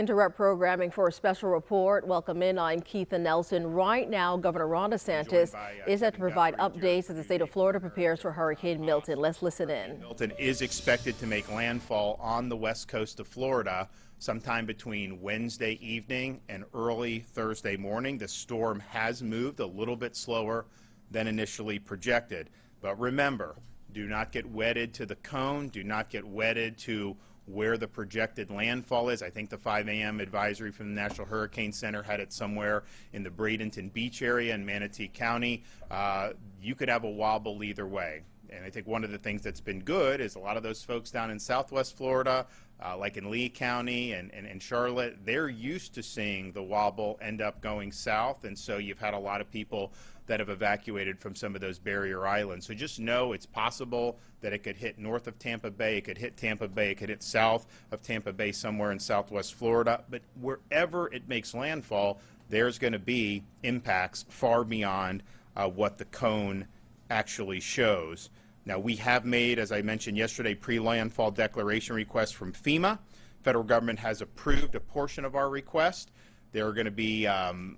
interrupt programming for a special report. Welcome in. I'm Keitha Nelson. Right now, Governor Ron DeSantis is set to provide updates as the state of Florida prepares for Hurricane Milton. Let's listen in. Milton is expected to make landfall on the west coast of Florida sometime between Wednesday evening and early Thursday morning. The storm has moved a little bit slower than initially projected. But remember, do not get wedded to the cone. Do not get wedded to where the projected landfall is. I think the 5 a.m. advisory from the National Hurricane Center had it somewhere in the Bradenton Beach area in Manatee County. You could have a wobble either way. And I think one of the things that's been good is a lot of those folks down in Southwest Florida, like in Lee County and Charlotte, they're used to seeing the wobble end up going south. And so you've had a lot of people that have evacuated from some of those barrier islands. So just know it's possible that it could hit north of Tampa Bay, it could hit Tampa Bay, it could hit south of Tampa Bay somewhere in Southwest Florida. But wherever it makes landfall, there's going to be impacts far beyond what the cone actually shows. Now, we have made, as I mentioned yesterday, pre-landfall declaration requests from FEMA. Federal government has approved a portion of our request. There are going to be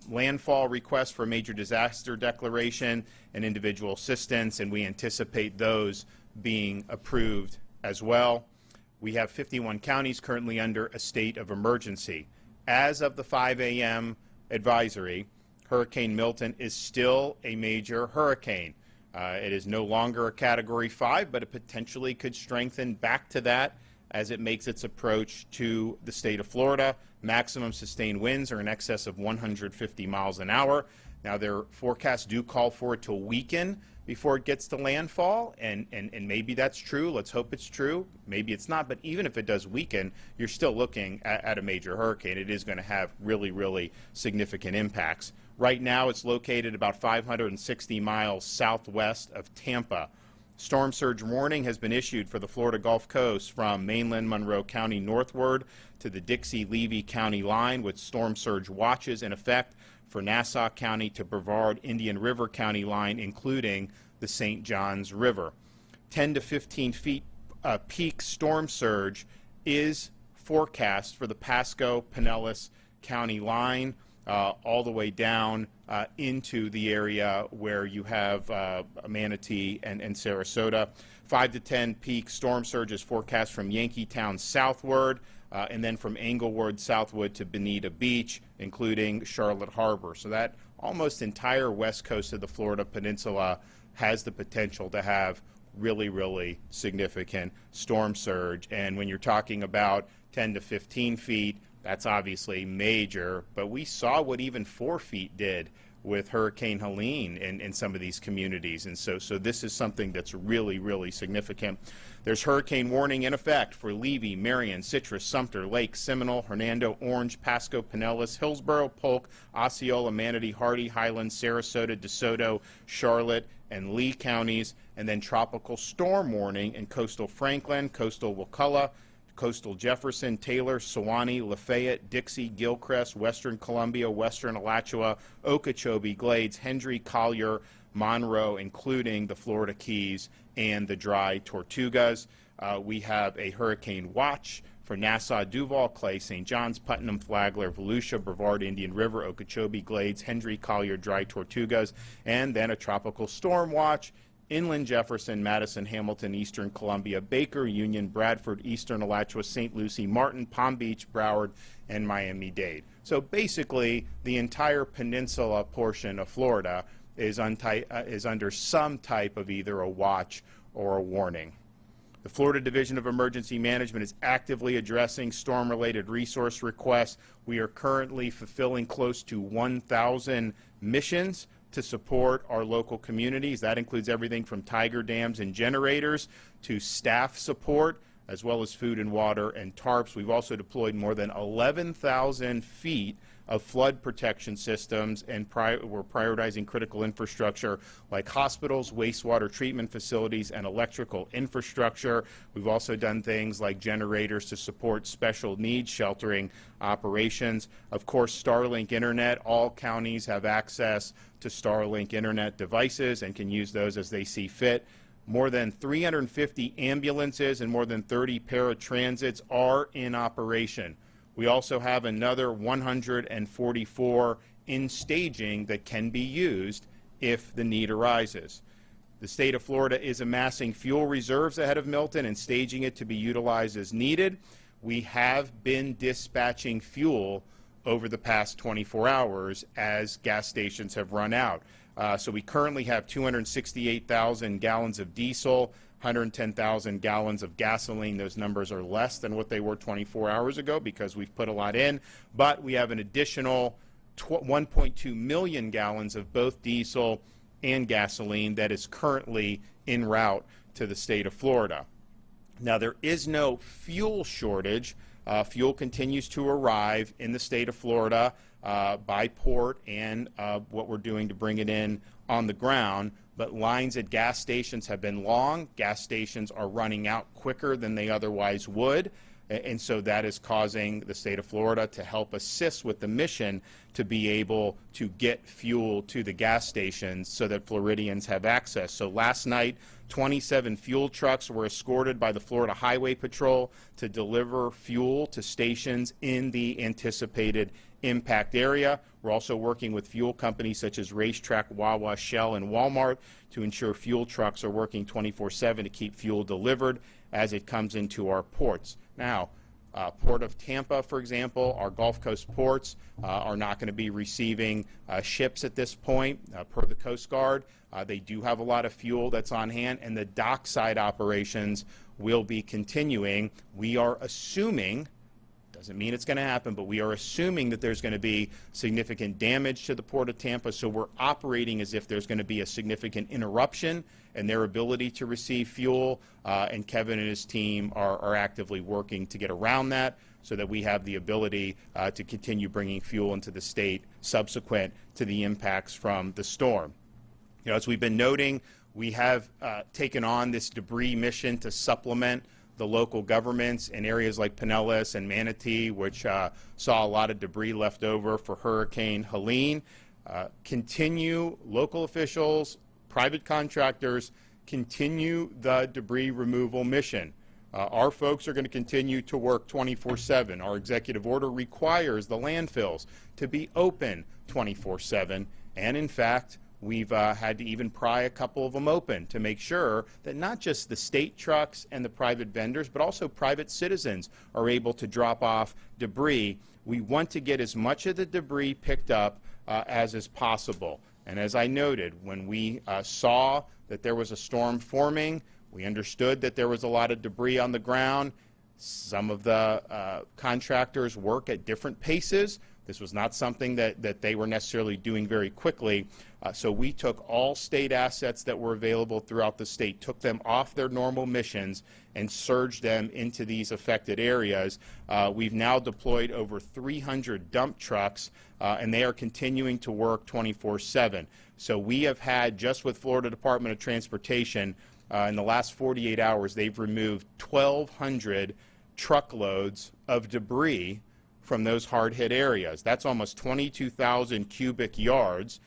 landfall requests for major disaster declaration and individual assistance, and we anticipate those being approved as well. We have 51 counties currently under a state of emergency. As of the 5 a.m. advisory, Hurricane Milton is still a major hurricane. It is no longer a Category 5, but it potentially could strengthen back to that as it makes its approach to the state of Florida. Maximum sustained winds are in excess of 150 miles an hour. Now, their forecasts do call for it to weaken before it gets to landfall, and maybe that's true. Let's hope it's true. Maybe it's not, but even if it does weaken, you're still looking at a major hurricane. It is going to have really, really significant impacts. Right now, it's located about 560 miles southwest of Tampa. Storm surge warning has been issued for the Florida Gulf Coast from mainland Monroe County northward to the Dixie-Levy County line, with storm surge watches in effect for Nassau County to Brevard Indian River County line, including the St. Johns River. 10 to 15 feet peak storm surge is forecast for the Pasco Pinellas County line, all the way down into the area where you have Manatee and Sarasota. 5 to 10 peak storm surge is forecast from Yankeetown southward, and then from Englewood southward to Bonita Beach, including Charlotte Harbor. So that almost entire west coast of the Florida Peninsula has the potential to have really, really significant storm surge. And when you're talking about 10 to 15 feet, that's obviously major, but we saw what even 4 feet did with Hurricane Helene in some of these communities. And so this is something that's really, really significant. There's hurricane warning in effect for Levy, Marion, Citrus, Sumter, Lake, Seminole, Hernando, Orange, Pasco, Pinellas, Hillsborough, Polk, Osceola, Manatee, Hardy, Highlands, Sarasota, DeSoto, Charlotte, and Lee counties, and then tropical storm warning in coastal Franklin, coastal Wakulla, coastal Jefferson, Taylor, Sewanee, Lafayette, Dixie, Gilchrist, Western Columbia, Western Alachua, Okeechobee, Glades, Hendry, Collier, Monroe, including the Florida Keys and the Dry Tortugas. We have a hurricane watch for Nassau, Duval, Clay, St. John's, Putnam, Flagler, Volusia, Brevard, Indian River, Okeechobee, Glades, Hendry, Collier, Dry Tortugas, and then a tropical storm watch inland Jefferson, Madison, Hamilton, Eastern Columbia, Baker, Union, Bradford, Eastern Alachua, St. Lucie, Martin, Palm Beach, Broward, and Miami-Dade. So basically, the entire peninsula portion of Florida is under some type of either a watch or a warning. The Florida Division of Emergency Management is actively addressing storm-related resource requests. We are currently fulfilling close to 1,000 missions to support our local communities. That includes everything from tiger dams and generators to staff support, as well as food and water and tarps. We've also deployed more than 11,000 feet of flood protection systems, and we're prioritizing critical infrastructure like hospitals, wastewater treatment facilities, and electrical infrastructure. We've also done things like generators to support special needs sheltering operations. Of course, Starlink Internet. All counties have access to Starlink Internet devices and can use those as they see fit. More than 350 ambulances and more than 30 paratransits are in operation. We also have another 144 in staging that can be used if the need arises. The state of Florida is amassing fuel reserves ahead of Milton and staging it to be utilized as needed. We have been dispatching fuel over the past 24 hours as gas stations have run out. So we currently have 268,000 gallons of diesel, 110,000 gallons of gasoline. Those numbers are less than what they were 24 hours ago because we've put a lot in, but we have an additional 1.2 million gallons of both diesel and gasoline that is currently en route to the state of Florida. Now, there is no fuel shortage. Fuel continues to arrive in the state of Florida by port and what we're doing to bring it in on the ground. But lines at gas stations have been long. Gas stations are running out quicker than they otherwise would. And so that is causing the state of Florida to help assist with the mission to be able to get fuel to the gas stations so that Floridians have access. So last night, 27 fuel trucks were escorted by the Florida Highway Patrol to deliver fuel to stations in the anticipated impact area. We're also working with fuel companies such as Racetrack, Wawa, Shell, and Walmart to ensure fuel trucks are working 24/7 to keep fuel delivered as it comes into our ports. Now, Port of Tampa, for example, our Gulf Coast ports are not going to be receiving ships at this point per the Coast Guard. They do have a lot of fuel that's on hand, and the dockside operations will be continuing. We are assuming, doesn't mean it's going to happen, but we are assuming that there's going to be significant damage to the Port of Tampa, so we're operating as if there's going to be a significant interruption in their ability to receive fuel, and Kevin and his team are actively working to get around that so that we have the ability to continue bringing fuel into the state subsequent to the impacts from the storm. You know, as we've been noting, we have taken on this debris mission to supplement the local governments in areas like Pinellas and Manatee, which saw a lot of debris left over for Hurricane Helene. Continue, local officials, private contractors, continue the debris removal mission. Our folks are going to continue to work 24/7. Our executive order requires the landfills to be open 24/7, and in fact, we've had to even pry a couple of them open to make sure that not just the state trucks and the private vendors, but also private citizens are able to drop off debris. We want to get as much of the debris picked up as is possible. And as I noted, when we saw that there was a storm forming, we understood that there was a lot of debris on the ground. Some of the contractors work at different paces. This was not something that they were necessarily doing very quickly. So we took all state assets that were available throughout the state, took them off their normal missions, and surged them into these affected areas. We've now deployed over 300 dump trucks, and they are continuing to work 24/7. So we have had, just with Florida Department of Transportation, in the last 48 hours, they've removed 1,200 truckloads of debris from those hard-hit areas. That's almost 22,000 cubic yards.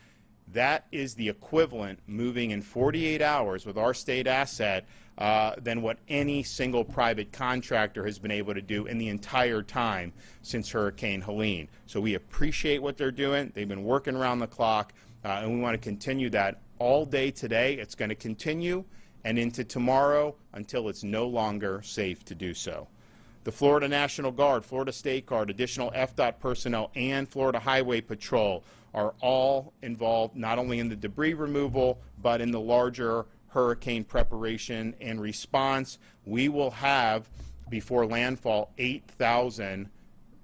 That is the equivalent, moving in 48 hours with our state asset, than what any single private contractor has been able to do in the entire time since Hurricane Helene. So we appreciate what they're doing. They've been working around the clock, and we want to continue that all day today. It's going to continue and into tomorrow until it's no longer safe to do so. The Florida National Guard, Florida State Guard, additional FDOT personnel, and Florida Highway Patrol are all involved not only in the debris removal, but in the larger hurricane preparation and response. We will have, before landfall, 8,000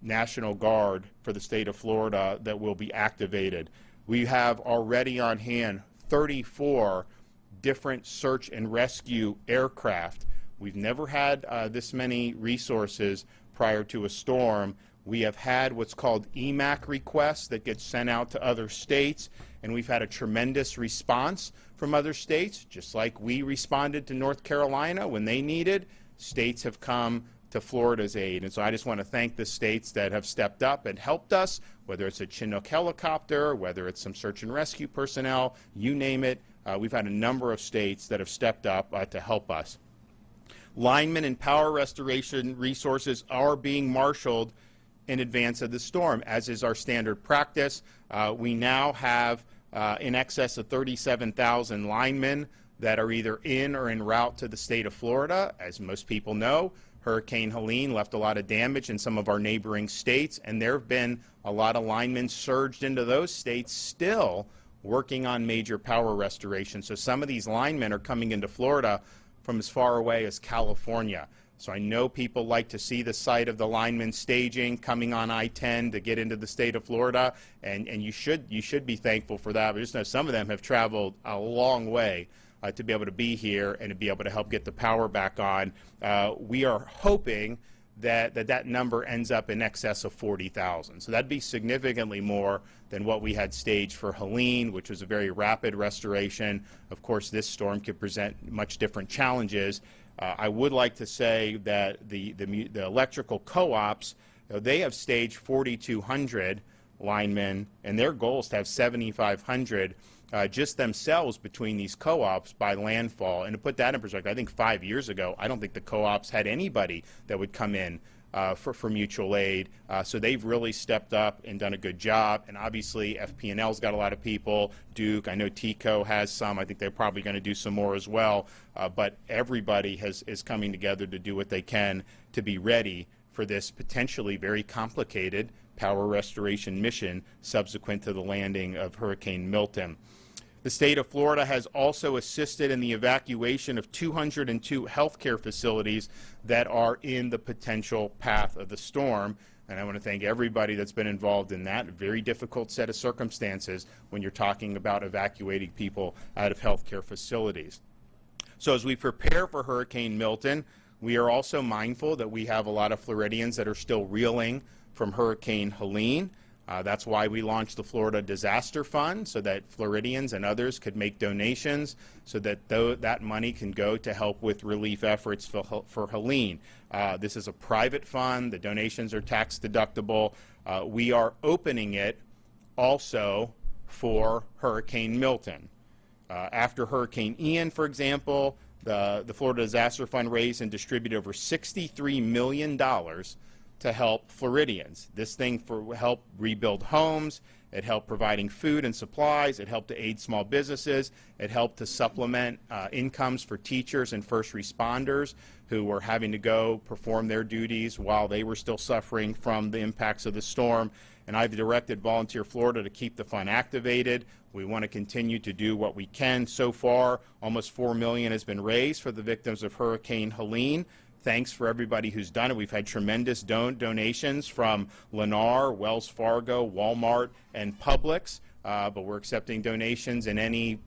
National Guard for the state of Florida that will be activated. We have already on hand 34 different search and rescue aircraft. We've never had this many resources prior to a storm. We have had what's called EMAC requests that get sent out to other states, and we've had a tremendous response from other states. Just like we responded to North Carolina when they needed, states have come to Florida's aid. And so I just want to thank the states that have stepped up and helped us, whether it's a Chinook helicopter, whether it's some search and rescue personnel, you name it. We've had a number of states that have stepped up to help us. Linemen and power restoration resources are being marshaled in advance of the storm, as is our standard practice. We now have in excess of 37,000 linemen that are either in or en route to the state of Florida. As most people know, Hurricane Helene left a lot of damage in some of our neighboring states, and there have been a lot of linemen surged into those states still working on major power restoration. So some of these linemen are coming into Florida from as far away as California. So I know people like to see the site of the linemen staging coming on I-10 to get into the state of Florida, and you should be thankful for that. But just know some of them have traveled a long way to be able to be here and to be able to help get the power back on. We are hoping that number ends up in excess of 40,000. So that'd be significantly more than what we had staged for Helene, which was a very rapid restoration. Of course, this storm could present much different challenges. I would like to say that the electrical co-ops, they have staged 4,200 linemen, and their goal is to have 7,500 just themselves between these co-ops by landfall. And to put that in perspective, I think 5 years ago, I don't think the co-ops had anybody that would come in for mutual aid. So they've really stepped up and done a good job. And obviously, FP&L's got a lot of people. Duke, I know TCO has some. I think they're probably going to do some more as well. But everybody is coming together to do what they can to be ready for this potentially very complicated power restoration mission subsequent to the landing of Hurricane Milton. The state of Florida has also assisted in the evacuation of 202 healthcare facilities that are in the potential path of the storm. And I want to thank everybody that's been involved in that. A very difficult set of circumstances when you're talking about evacuating people out of healthcare facilities. So as we prepare for Hurricane Milton, we are also mindful that we have a lot of Floridians that are still reeling from Hurricane Helene. That's why we launched the Florida Disaster Fund, so that Floridians and others could make donations so that that money can go to help with relief efforts for Helene. This is a private fund. The donations are tax deductible. We are opening it also for Hurricane Milton. After Hurricane Ian, for example, the Florida Disaster Fund raised and distributed over $63 million to help Floridians. This thing helped rebuild homes, it helped providing food and supplies, it helped to aid small businesses, it helped to supplement incomes for teachers and first responders who were having to go perform their duties while they were still suffering from the impacts of the storm. And I've directed Volunteer Florida to keep the fund activated. We want to continue to do what we can. So far, almost $4 million has been raised for the victims of Hurricane Helene. Thanks for everybody who's done it. We've had tremendous donations from Lennar, Wells Fargo, Walmart, and Publix, but we're accepting donations in any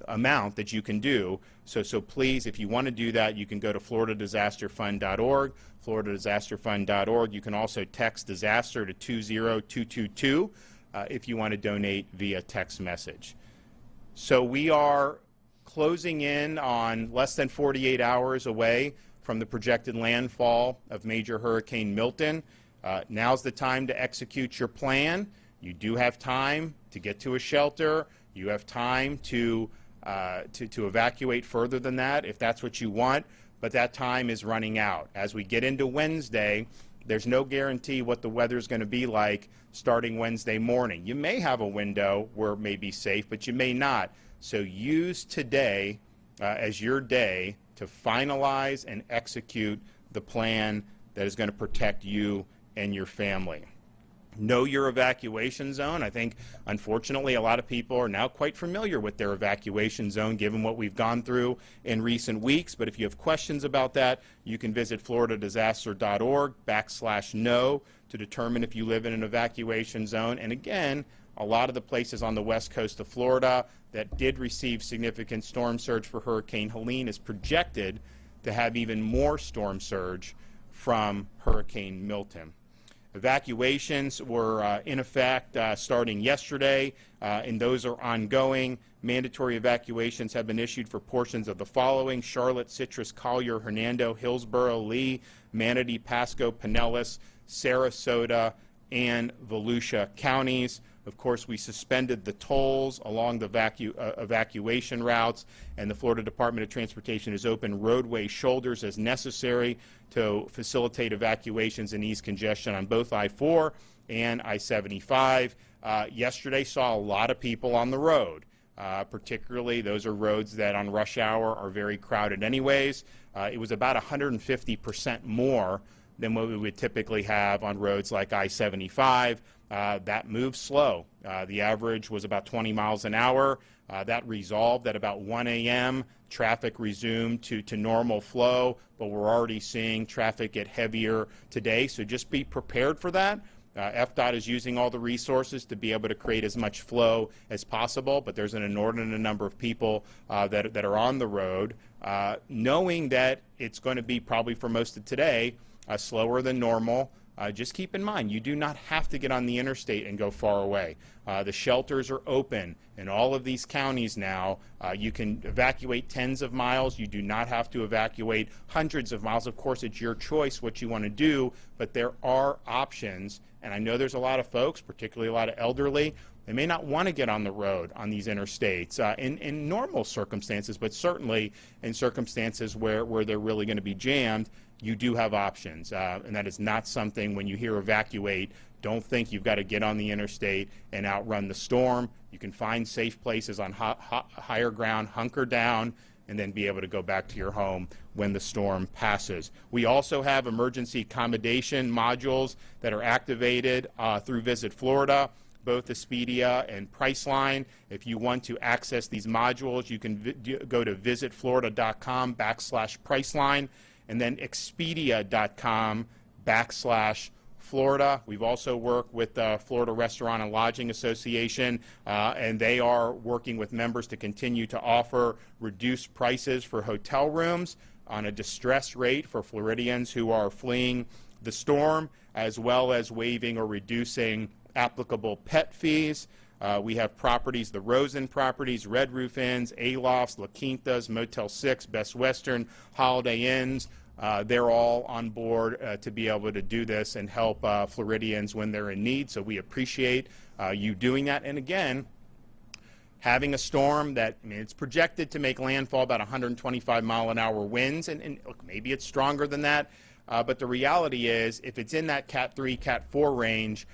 amount that you can do. So please, if you want to do that, you can go to floridadisasterfund.org, floridadisasterfund.org. You can also text disaster to 20222 if you want to donate via text message. So we are closing in on less than 48 hours away from the projected landfall of major Hurricane Milton. Now's the time to execute your plan. You do have time to get to a shelter. You have time to evacuate further than that if that's what you want, but that time is running out. As we get into Wednesday, there's no guarantee what the weather's going to be like starting Wednesday morning. You may have a window where it may be safe, but you may not. So use today as your day to finalize and execute the plan that is going to protect you and your family. Know your evacuation zone. I think, unfortunately, a lot of people are now quite familiar with their evacuation zone given what we've gone through in recent weeks. But if you have questions about that, you can visit floridadisaster.org/know to determine if you live in an evacuation zone. And again, a lot of the places on the west coast of Florida that did receive significant storm surge for Hurricane Helene is projected to have even more storm surge from Hurricane Milton. Evacuations were in effect starting yesterday, and those are ongoing. Mandatory evacuations have been issued for portions of the following: Charlotte, Citrus, Collier, Hernando, Hillsborough, Lee, Manatee, Pasco, Pinellas, Sarasota, and Volusia counties. Of course, we suspended the tolls along the evacuation routes, and the Florida Department of Transportation has opened roadway shoulders as necessary to facilitate evacuations and ease congestion on both I-4 and I-75. Yesterday saw a lot of people on the road. Particularly, those are roads that on rush hour are very crowded anyways. It was about 150% more than what we would typically have on roads like I-75. That moves slow. The average was about 20 miles an hour. That resolved at about 1 a.m. Traffic resumed to normal flow, but we're already seeing traffic get heavier today, so just be prepared for that. FDOT is using all the resources to be able to create as much flow as possible, but there's an inordinate number of people that are on the road, knowing that it's going to be probably for most of today slower than normal. Just keep in mind, you do not have to get on the interstate and go far away. The shelters are open in all of these counties now. You can evacuate tens of miles. You do not have to evacuate hundreds of miles. Of course, it's your choice what you want to do, but there are options. And I know there's a lot of folks, particularly a lot of elderly, they may not want to get on the road on these interstates in normal circumstances, but certainly in circumstances where they're really going to be jammed, you do have options. And that is not something, when you hear evacuate, don't think you've got to get on the interstate and outrun the storm. You can find safe places on higher ground, hunker down, and then be able to go back to your home when the storm passes. We also have emergency accommodation modules that are activated through Visit Florida, both Expedia and Priceline. If you want to access these modules, you can go to visitflorida.com/Priceline and then Expedia.com/Florida. We've also worked with the Florida Restaurant and Lodging Association, and they are working with members to continue to offer reduced prices for hotel rooms on a distress rate for Floridians who are fleeing the storm, as well as waiving or reducing applicable pet fees. We have properties, the Rosen properties, Red Roof Inns, A-Lofts, La Quintas, Motel 6, Best Western, Holiday Inns. They're all on board to be able to do this and help Floridians when they're in need. So we appreciate you doing that. And again, having a storm that, I mean, it's projected to make landfall about 125-mile-an-hour winds, and look, maybe it's stronger than that. But the reality is, if it's in that Cat 3, Cat 4 range,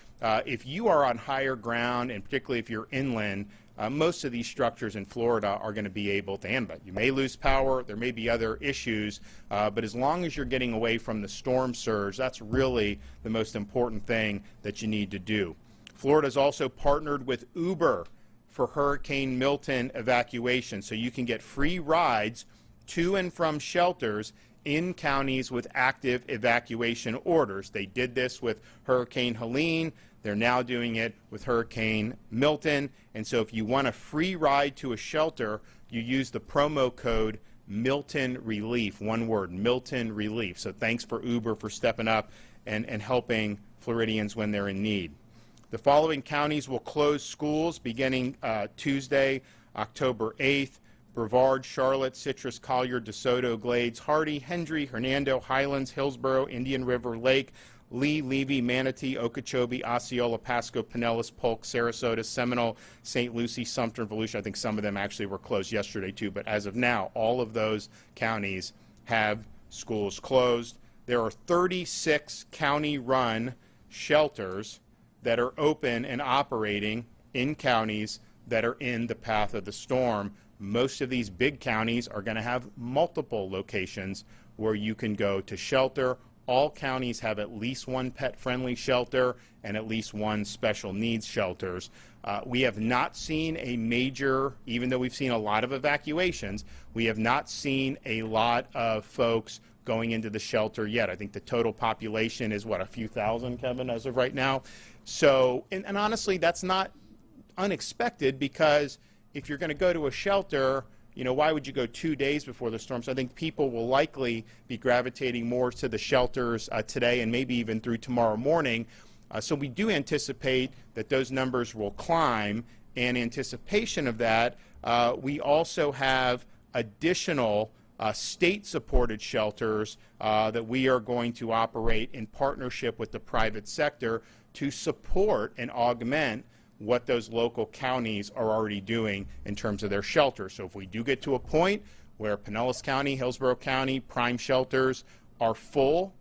if you are on higher ground, and particularly if you're inland, most of these structures in Florida are going to be able to handle it. You may lose power, there may be other issues, but as long as you're getting away from the storm surge, that's really the most important thing that you need to do. Florida's also partnered with Uber for Hurricane Milton evacuation, so you can get free rides to and from shelters in counties with active evacuation orders. They did this with Hurricane Helene. They're now doing it with Hurricane Milton. And so if you want a free ride to a shelter, you use the promo code Milton Relief, one word, Milton Relief. So thanks for Uber for stepping up and helping Floridians when they're in need. The following counties will close schools beginning Tuesday, October 8th. Brevard, Charlotte, Citrus, Collier, DeSoto, Glades, Hardy, Hendry, Hernando, Highlands, Hillsborough, Indian River, Lake, Lee, Levy, Manatee, Okeechobee, Osceola, Pasco, Pinellas, Polk, Sarasota, Seminole, St. Lucie, Sumter, and Volusia. I think some of them actually were closed yesterday too, but as of now, all of those counties have schools closed. There are 36 county-run shelters that are open and operating in counties that are in the path of the storm. Most of these big counties are going to have multiple locations where you can go to shelter. All counties have at least one pet-friendly shelter and at least one special needs shelters. We have not seen a major, even though we've seen a lot of evacuations, we have not seen a lot of folks going into the shelter yet. I think the total population is, what, a few thousand, Kevin, as of right now? So, and honestly, that's not unexpected, because if you're going to go to a shelter, you know, why would you go 2 days before the storm? So I think people will likely be gravitating more to the shelters today and maybe even through tomorrow morning. So we do anticipate that those numbers will climb. In anticipation of that, we also have additional state-supported shelters that we are going to operate in partnership with the private sector to support and augment what those local counties are already doing in terms of their shelter. So if we do get to a point where Pinellas County, Hillsborough County, prime shelters are full,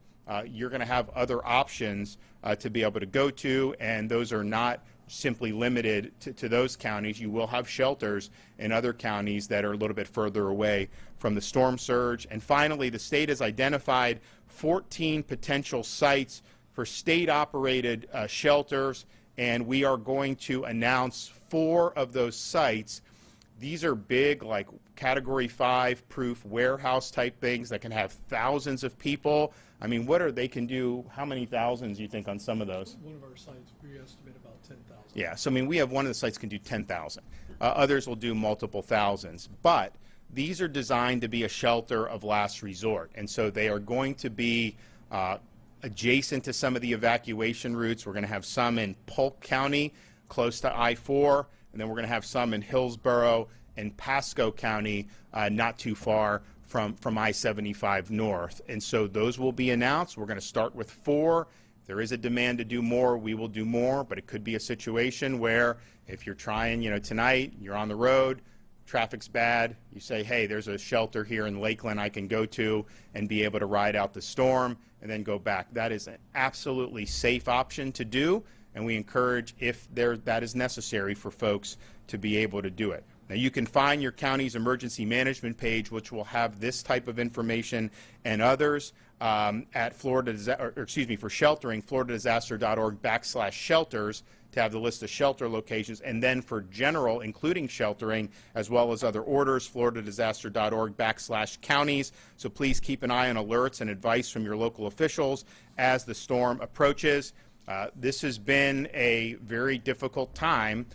you're going to have other options to be able to go to, and those are not simply limited to those counties. You will have shelters in other counties that are a little bit further away from the storm surge. And finally, the state has identified 14 potential sites for state-operated shelters, and we are going to announce 4 of those sites. These are big, like Category 5 proof warehouse type things that can have thousands of people. I mean, they can do, how many thousands you think on some of those? One of our sites, we estimate about 10,000. Yeah, so I mean, we have one of the sites can do 10,000. Others will do multiple thousands. But these are designed to be a shelter of last resort. And so they are going to be adjacent to some of the evacuation routes. We're going to have some in Polk County, close to I-4, and then we're going to have some in Hillsborough and Pasco County, not too far from I-75 north. And so those will be announced. We're going to start with 4. If there is a demand to do more, we will do more, but it could be a situation where if you're trying, tonight, you're on the road, traffic's bad, you say, hey, there's a shelter here in Lakeland I can go to and be able to ride out the storm and then go back. That is an absolutely safe option to do, and we encourage, if that is necessary, for folks to be able to do it. Now, you can find your county's emergency management page, which will have this type of information and others at for sheltering, floridadisaster.org/shelters to have the list of shelter locations, and then for general, including sheltering, as well as other orders, floridadisaster.org/counties. So please keep an eye on alerts and advice from your local officials as the storm approaches. This has been a very difficult time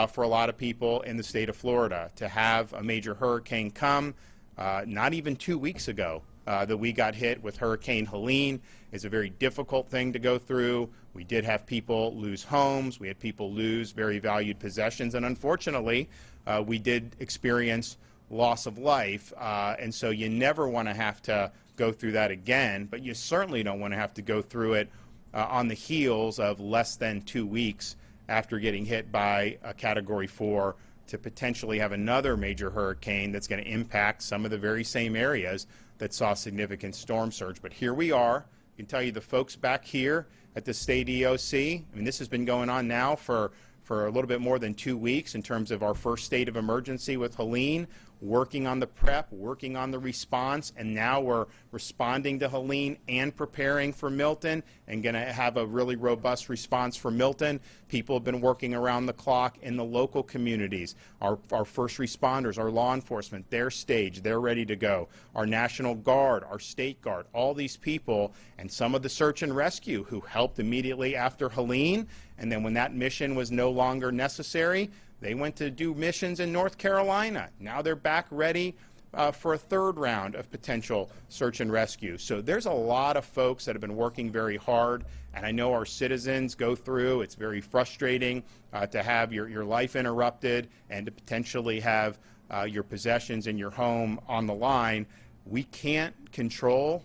for a lot of people in the state of Florida. To have a major hurricane come, not even 2 weeks ago, that we got hit with Hurricane Helene, is a very difficult thing to go through. We did have people lose homes. We had people lose very valued possessions. And unfortunately, we did experience loss of life. And so you never want to have to go through that again, but you certainly don't want to have to go through it on the heels of less than 2 weeks after getting hit by a Category 4 to potentially have another major hurricane that's going to impact some of the very same areas that saw significant storm surge. But here we are. I can tell you the folks back here at the state EOC, I mean, this has been going on now for a little bit more than 2 weeks in terms of our first state of emergency with Helene, working on the prep, working on the response, and now we're responding to Helene and preparing for Milton and going to have a really robust response for Milton. People have been working around the clock in the local communities. Our first responders, our law enforcement, they're staged, they're ready to go. Our National Guard, our State Guard, all these people, and some of the search and rescue who helped immediately after Helene, and then when that mission was no longer necessary, they went to do missions in North Carolina. Now they're back ready for a third round of potential search and rescue. So there's a lot of folks that have been working very hard, and I know our citizens go through. It's very frustrating to have your life interrupted and to potentially have your possessions in your home on the line. We can't control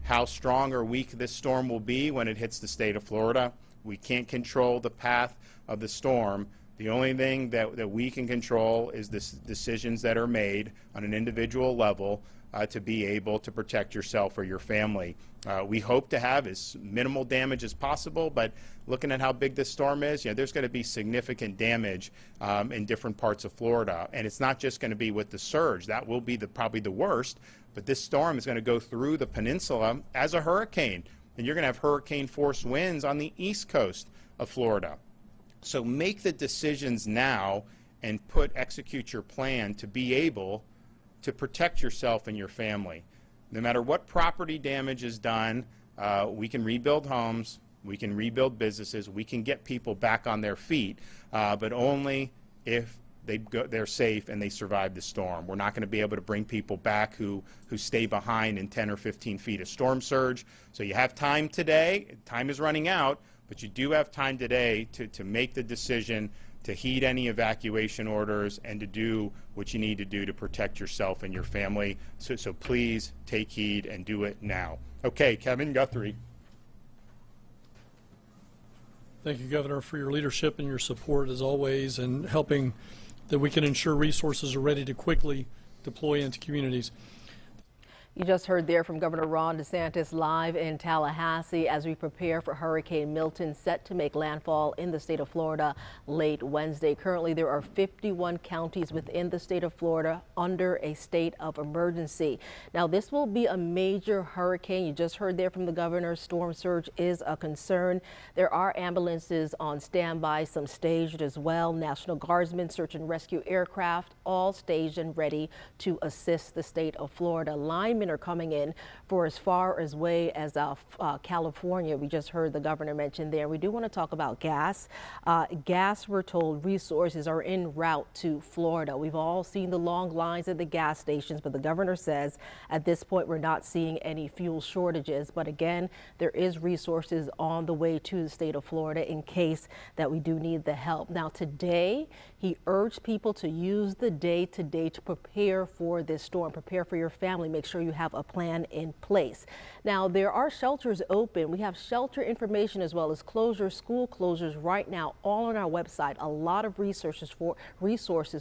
how strong or weak this storm will be when it hits the state of Florida. We can't control the path of the storm. The only thing that we can control is the decisions that are made on an individual level to be able to protect yourself or your family. We hope to have as minimal damage as possible, but looking at how big this storm is, there's going to be significant damage in different parts of Florida. And it's not just going to be with the surge. That will be probably the worst, but this storm is going to go through the peninsula as a hurricane. And you're going to have hurricane force winds on the east coast of Florida. So make the decisions now and execute your plan to be able to protect yourself and your family. No matter what property damage is done, we can rebuild homes, we can rebuild businesses, we can get people back on their feet, but only if they're safe and they survive the storm. We're not going to be able to bring people back who stay behind in 10 or 15 feet of storm surge. So you have time today. Time is running out, but you do have time today to make the decision to heed any evacuation orders and to do what you need to do to protect yourself and your family. So please take heed and do it now. Okay, Kevin Guthrie. Thank you, Governor, for your leadership and your support as always, and helping that we can ensure resources are ready to quickly deploy into communities. You just heard there from Governor Ron DeSantis live in Tallahassee as we prepare for Hurricane Milton, set to make landfall in the state of Florida late Wednesday. Currently, there are 51 counties within the state of Florida under a state of emergency. Now, this will be a major hurricane. You just heard there from the governor, storm surge is a concern. There are ambulances on standby, some staged as well. National Guardsmen, search and rescue aircraft, all staged and ready to assist the state of Florida. Linemen are coming in for as far away as California. We just heard the governor mention there. We do want to talk about gas. Gas, we're told, resources are en route to Florida. We've all seen the long lines at the gas stations, but the governor says at this point we're not seeing any fuel shortages. But again, there is resources on the way to the state of Florida in case that we do need the help. Now today, he urged people to use the day today to prepare for this storm, prepare for your family, make sure you have a plan in place. Now, there are shelters open. We have shelter information as well as closures, school closures right now, all on our website. A lot of resources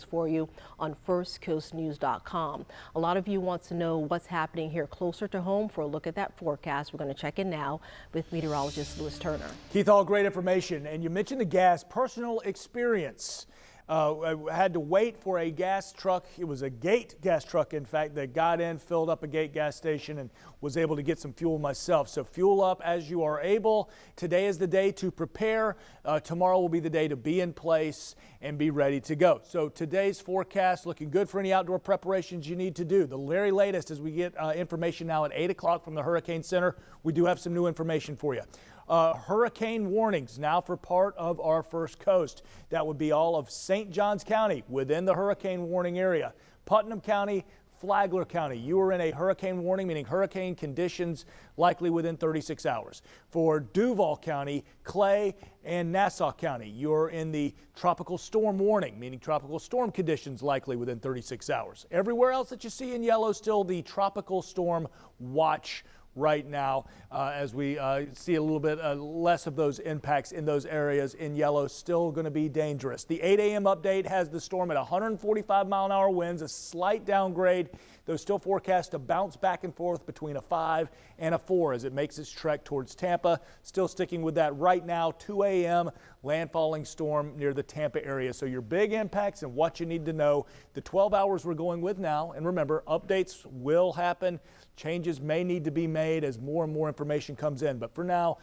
for you on firstcoastnews.com. A lot of you want to know what's happening here closer to home. For a look at that forecast, we're going to check in now with meteorologist Lewis Turner. Keith, all great information. And you mentioned the gas, personal experience. I had to wait for a gas truck. It was a Gate gas truck, in fact, that got in, filled up a Gate gas station, and was able to get some fuel myself. So fuel up as you are able. Today is the day to prepare. Tomorrow will be the day to be in place and be ready to go. So today's forecast looking good for any outdoor preparations you need to do. The very latest, as we get information now at 8 o'clock from the Hurricane Center, we do have some new information for you. Hurricane warnings now for part of our First Coast. That would be all of St. Johns County within the hurricane warning area. Putnam County, Flagler County, you are in a hurricane warning, meaning hurricane conditions likely within 36 hours. For Duval County, Clay, and Nassau County, you're in the tropical storm warning, meaning tropical storm conditions likely within 36 hours. Everywhere else that you see in yellow, still the tropical storm watch right now, as we see a little bit less of those impacts in those areas. In yellow, still going to be dangerous. The 8 a.m. update has the storm at 145-mile-an-hour winds, a slight downgrade, though still forecast to bounce back and forth between a 5 and a 4 as it makes its trek towards Tampa. Still sticking with that right now, 2 a.m. landfalling storm near the Tampa area. So your big impacts and what you need to know, the 12 hours we're going with now. And remember, updates will happen. Changes may need to be made as more and more information comes in. But for now,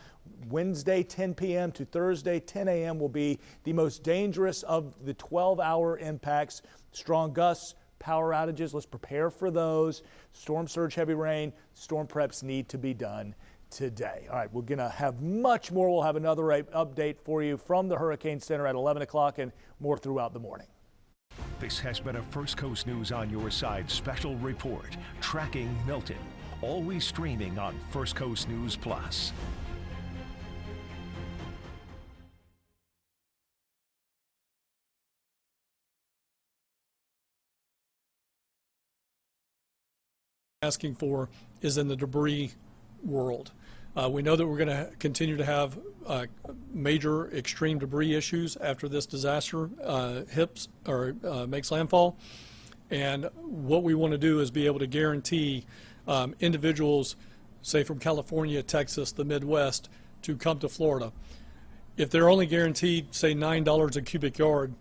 Wednesday 10 p.m. to Thursday 10 a.m. will be the most dangerous of the 12-hour impacts. Strong gusts, power outages, let's prepare for those. Storm surge, heavy rain, storm preps need to be done today. All right, we're going to have much more. We'll have another update for you from the Hurricane Center at 11 o'clock and more throughout the morning. This has been a First Coast News on Your Side special report, Tracking Milton, always streaming on First Coast News Plus. Asking for is in the debris world. We know that we're going to continue to have major extreme debris issues after this disaster makes landfall. And what we want to do is be able to guarantee individuals, say from California, Texas, the Midwest, to come to Florida. If they're only guaranteed, say, $9 a cubic yard,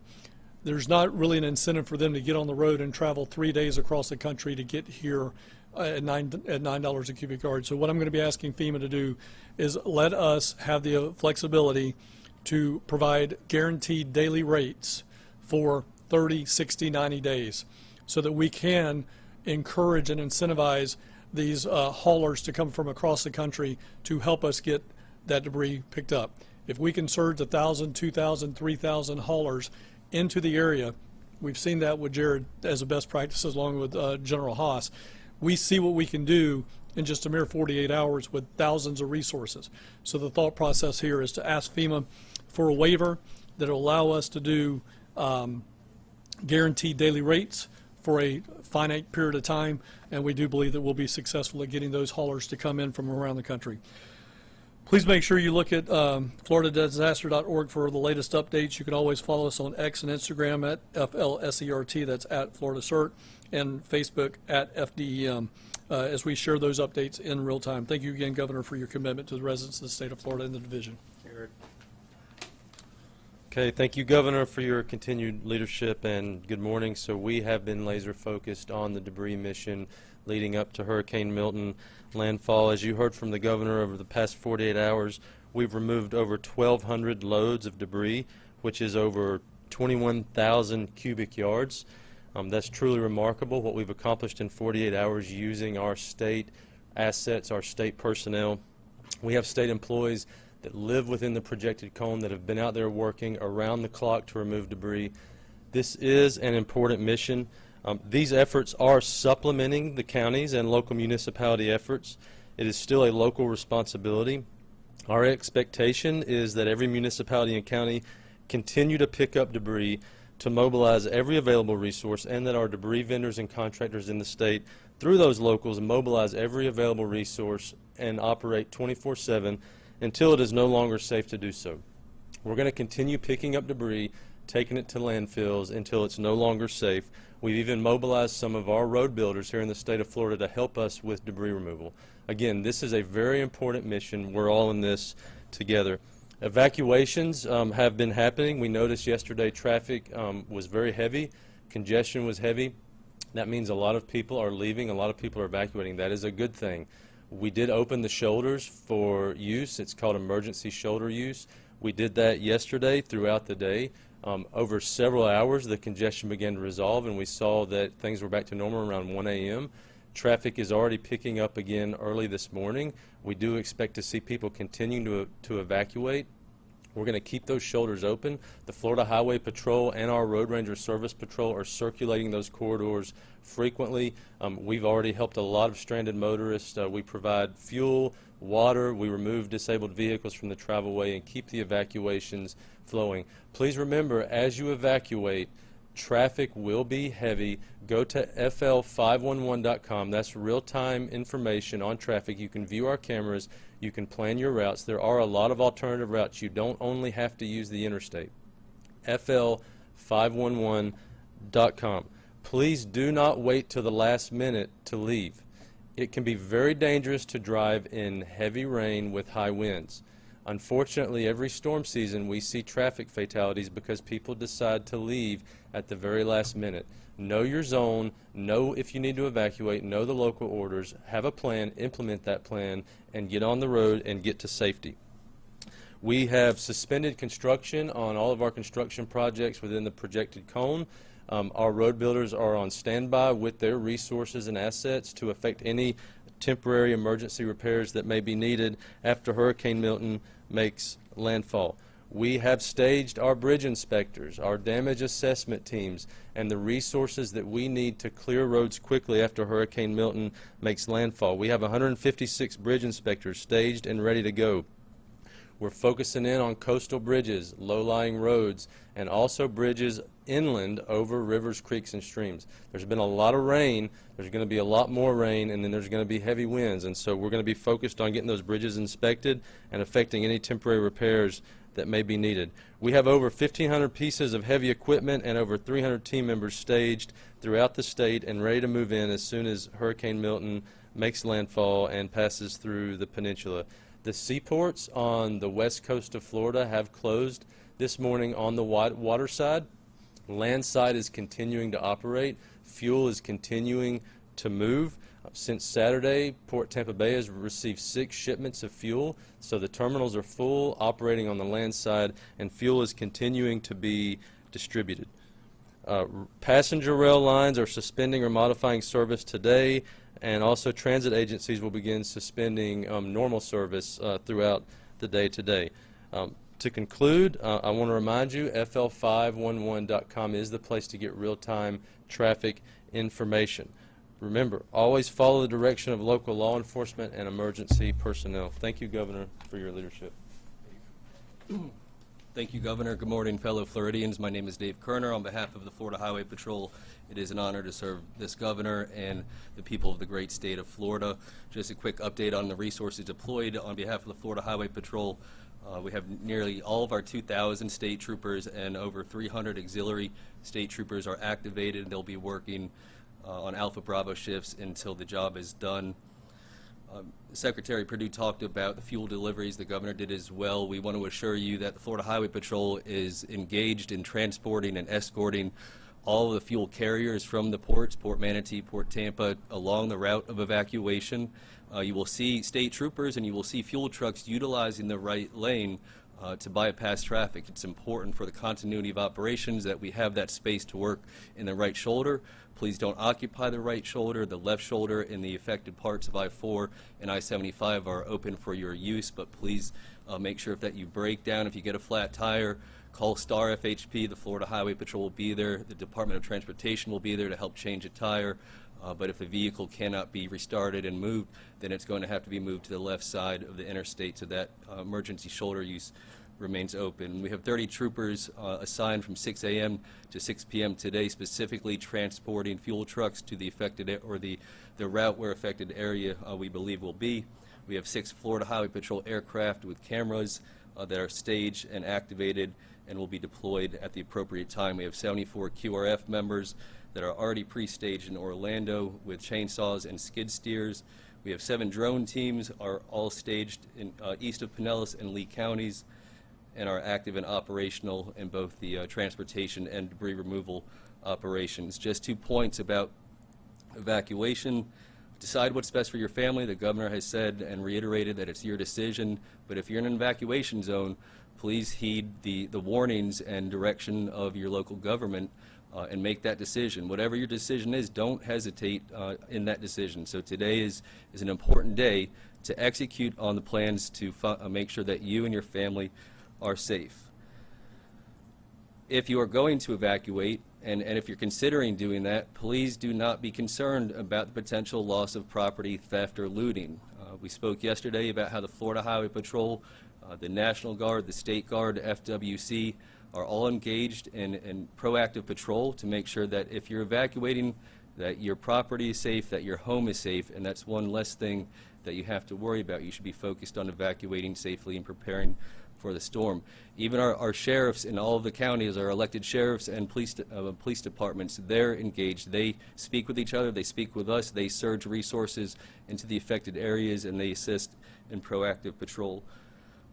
there's not really an incentive for them to get on the road and travel 3 days across the country to get here at $9 a cubic yard. So what I'm going to be asking FEMA to do is let us have the flexibility to provide guaranteed daily rates for 30, 60, 90 days so that we can encourage and incentivize these haulers to come from across the country to help us get that debris picked up. If we can surge 1,000, 2,000, 3,000 haulers into the area, we've seen that with Jared as a best practice along with General Haas. We see what we can do in just a mere 48 hours with thousands of resources. So the thought process here is to ask FEMA for a waiver that will allow us to do guaranteed daily rates for a finite period of time, and we do believe that we'll be successful at getting those haulers to come in from around the country. Please make sure you look at floridadisaster.org for the latest updates. You can always follow us on X and Instagram at FLSERT, that's at Florida CERT, and Facebook at FDEM as we share those updates in real time. Thank you again, Governor, for your commitment to the residents of the state of Florida and the division. Okay, thank you, Governor, for your continued leadership, and good morning. So we have been laser focused on the debris mission leading up to Hurricane Milton landfall. As you heard from the Governor, over the past 48 hours, we've removed over 1,200 loads of debris, which is over 21,000 cubic yards. That's truly remarkable what we've accomplished in 48 hours using our state assets, our state personnel. We have state employees that live within the projected cone that have been out there working around the clock to remove debris. This is an important mission. These efforts are supplementing the counties and local municipality efforts. It is still a local responsibility. Our expectation is that every municipality and county continue to pick up debris, to mobilize every available resource, and that our debris vendors and contractors in the state, through those locals, mobilize every available resource and operate 24/7 until it is no longer safe to do so. We're going to continue picking up debris, taking it to landfills until it's no longer safe. We've even mobilized some of our road builders here in the state of Florida to help us with debris removal. Again, this is a very important mission. We're all in this together. Evacuations have been happening. We noticed yesterday traffic was very heavy. Congestion was heavy. That means a lot of people are leaving, a lot of people are evacuating. That is a good thing. We did open the shoulders for use. It's called emergency shoulder use. We did that yesterday throughout the day. Over several hours, the congestion began to resolve, and we saw that things were back to normal around 1 a.m. Traffic is already picking up again early this morning. We do expect to see people continuing to evacuate. We're going to keep those shoulders open. The Florida Highway Patrol and our Road Ranger Service Patrol are circulating those corridors frequently. We've already helped a lot of stranded motorists. We provide fuel, water. We remove disabled vehicles from the travelway and keep the evacuations flowing. Please remember, as you evacuate, traffic will be heavy. Go to fl511.com. That's real-time information on traffic. You can view our cameras. You can plan your routes. There are a lot of alternative routes. You don't only have to use the interstate. fl511.com. Please do not wait till the last minute to leave. It can be very dangerous to drive in heavy rain with high winds. Unfortunately, every storm season we see traffic fatalities because people decide to leave at the very last minute. Know your zone, know if you need to evacuate, know the local orders, have a plan, implement that plan, and get on the road and get to safety. We have suspended construction on all of our construction projects within the projected cone. Our road builders are on standby with their resources and assets to effect any temporary emergency repairs that may be needed after Hurricane Milton makes landfall. We have staged our bridge inspectors, our damage assessment teams, and the resources that we need to clear roads quickly after Hurricane Milton makes landfall. We have 156 bridge inspectors staged and ready to go. We're focusing in on coastal bridges, low-lying roads, and also bridges inland over rivers, creeks, and streams. There's been a lot of rain. There's going to be a lot more rain, and then there's going to be heavy winds. And so we're going to be focused on getting those bridges inspected and effecting any temporary repairs that may be needed. We have over 1,500 pieces of heavy equipment and over 300 team members staged throughout the state and ready to move in as soon as Hurricane Milton makes landfall and passes through the peninsula. The seaports on the west coast of Florida have closed this morning on the water side. Land side is continuing to operate. Fuel is continuing to move. Since Saturday, Port Tampa Bay has received 6 shipments of fuel, so the terminals are full, operating on the land side, and fuel is continuing to be distributed. Passenger rail lines are suspending or modifying service today, and also transit agencies will begin suspending normal service throughout the day today. To conclude, I want to remind you, fl511.com is the place to get real-time traffic information. Remember, always follow the direction of local law enforcement and emergency personnel. Thank you, Governor, for your leadership. Thank you, Governor. Good morning, fellow Floridians. My name is Dave Kerner. On behalf of the Florida Highway Patrol, it is an honor to serve this governor and the people of the great state of Florida. Just a quick update on the resources deployed on behalf of the Florida Highway Patrol. We have nearly all of our 2,000 state troopers and over 300 auxiliary state troopers are activated. They'll be working on Alpha Bravo shifts until the job is done. Secretary Perdue talked about the fuel deliveries. The governor did as well. We want to assure you that the Florida Highway Patrol is engaged in transporting and escorting all of the fuel carriers from the ports, Port Manatee, Port Tampa, along the route of evacuation. You will see state troopers and you will see fuel trucks utilizing the right lane to bypass traffic. It's important for the continuity of operations that we have that space to work in the right shoulder. Please don't occupy the right shoulder. The left shoulder in the affected parts of I-4 and I-75 are open for your use, but please make sure that you break down. If you get a flat tire, call STAR FHP. The Florida Highway Patrol will be there. The Department of Transportation will be there to help change a tire. But if the vehicle cannot be restarted and moved, then it's going to have to be moved to the left side of the interstate so that emergency shoulder use remains open. We have 30 troopers assigned from 6 a.m. to 6 p.m. today, specifically transporting fuel trucks to the affected or the route where affected area we believe will be. We have 6 Florida Highway Patrol aircraft with cameras that are staged and activated and will be deployed at the appropriate time. We have 74 QRF members that are already pre-staged in Orlando with chainsaws and skid steers. We have 7 drone teams are all staged in east of Pinellas and Lee counties and are active and operational in both the transportation and debris removal operations. Just 2 points about evacuation. Decide what's best for your family. The governor has said and reiterated that it's your decision, but if you're in an evacuation zone, please heed the warnings and direction of your local government and make that decision. Whatever your decision is, don't hesitate in that decision. So today is an important day to execute on the plans to make sure that you and your family are safe. If you are going to evacuate, and if you're considering doing that, please do not be concerned about the potential loss of property, theft, or looting. We spoke yesterday about how the Florida Highway Patrol, the National Guard, the State Guard, FWC, are all engaged in proactive patrol to make sure that if you're evacuating, that your property is safe, that your home is safe, and that's one less thing that you have to worry about. You should be focused on evacuating safely and preparing for the storm. Even our sheriffs in all of the counties, our elected sheriffs and police departments, they're engaged. They speak with each other, they speak with us, they surge resources into the affected areas, and they assist in proactive patrol.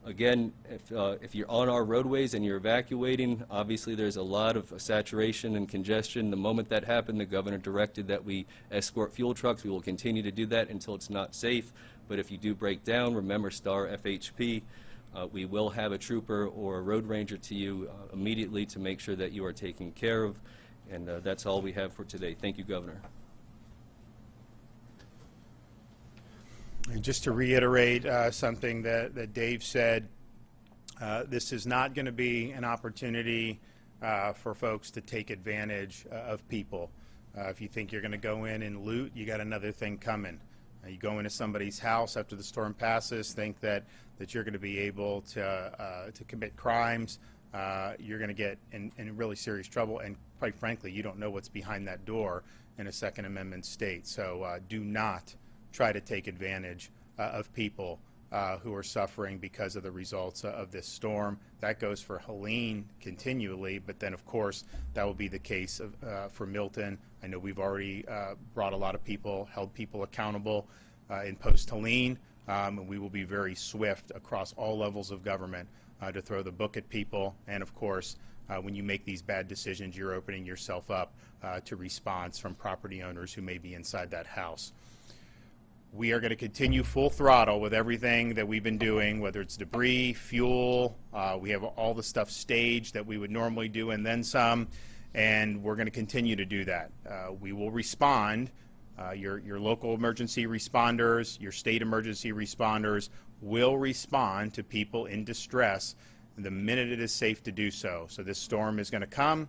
Again, if you're on our roadways and you're evacuating, obviously there's a lot of saturation and congestion. The moment that happened, the governor directed that we escort fuel trucks. We will continue to do that until it's not safe. But if you do break down, remember STAR FHP. We will have a trooper or a road ranger to you immediately to make sure that you are taken care of. And that's all we have for today. Thank you, Governor. And just to reiterate something that Dave said, this is not going to be an opportunity for folks to take advantage of people. If you think you're going to go in and loot, you got another thing coming. You go into somebody's house after the storm passes, think that you're going to be able to commit crimes. You're going to get in really serious trouble, and quite frankly, you don't know what's behind that door in a Second Amendment state. So do not try to take advantage of people who are suffering because of the results of this storm. That goes for Helene continually, but then of course that will be the case for Milton. I know we've already brought a lot of people, held people accountable in post-Helene, and we will be very swift across all levels of government to throw the book at people. And of course, when you make these bad decisions, you're opening yourself up to response from property owners who may be inside that house. We are going to continue full throttle with everything that we've been doing, whether it's debris, fuel. We have all the stuff staged that we would normally do and then some, and we're going to continue to do that. We will respond. Your local emergency responders, your state emergency responders will respond to people in distress the minute it is safe to do so. So this storm is going to come.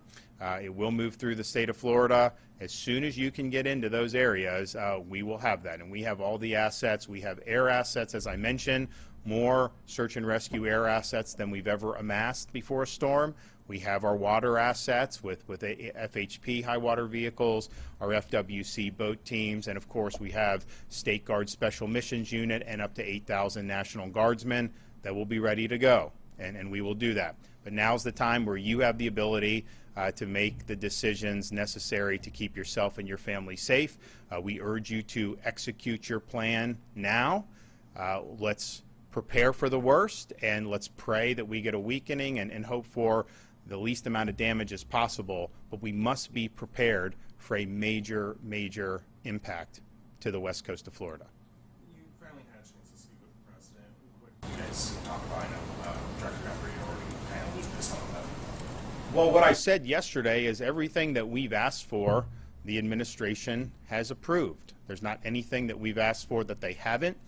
It will move through the state of Florida. As soon as you can get into those areas, we will have that. And we have all the assets. We have air assets, as I mentioned. more search and rescue air assets than we've ever amassed before a storm. We have our water assets with FHP high water vehicles, our FWC boat teams, and of course we have State Guard Special Missions Unit and up to 8,000 National Guardsmen that will be ready to go, and we will do that. But now's the time where you have the ability to make the decisions necessary to keep yourself and your family safe. We urge you to execute your plan now. Let's prepare for the worst, and let's pray that we get a weakening and hope for the least amount of damage as possible, but we must be prepared for a major, major impact to the west coast of Florida. You finally had a chance to speak with the president. What did you guys talk about? I know Director Guthrie already kind of alluded to some of that. Well, what I said yesterday is everything that we've asked for, the administration has approved. There's not anything that we've asked for that they haven't.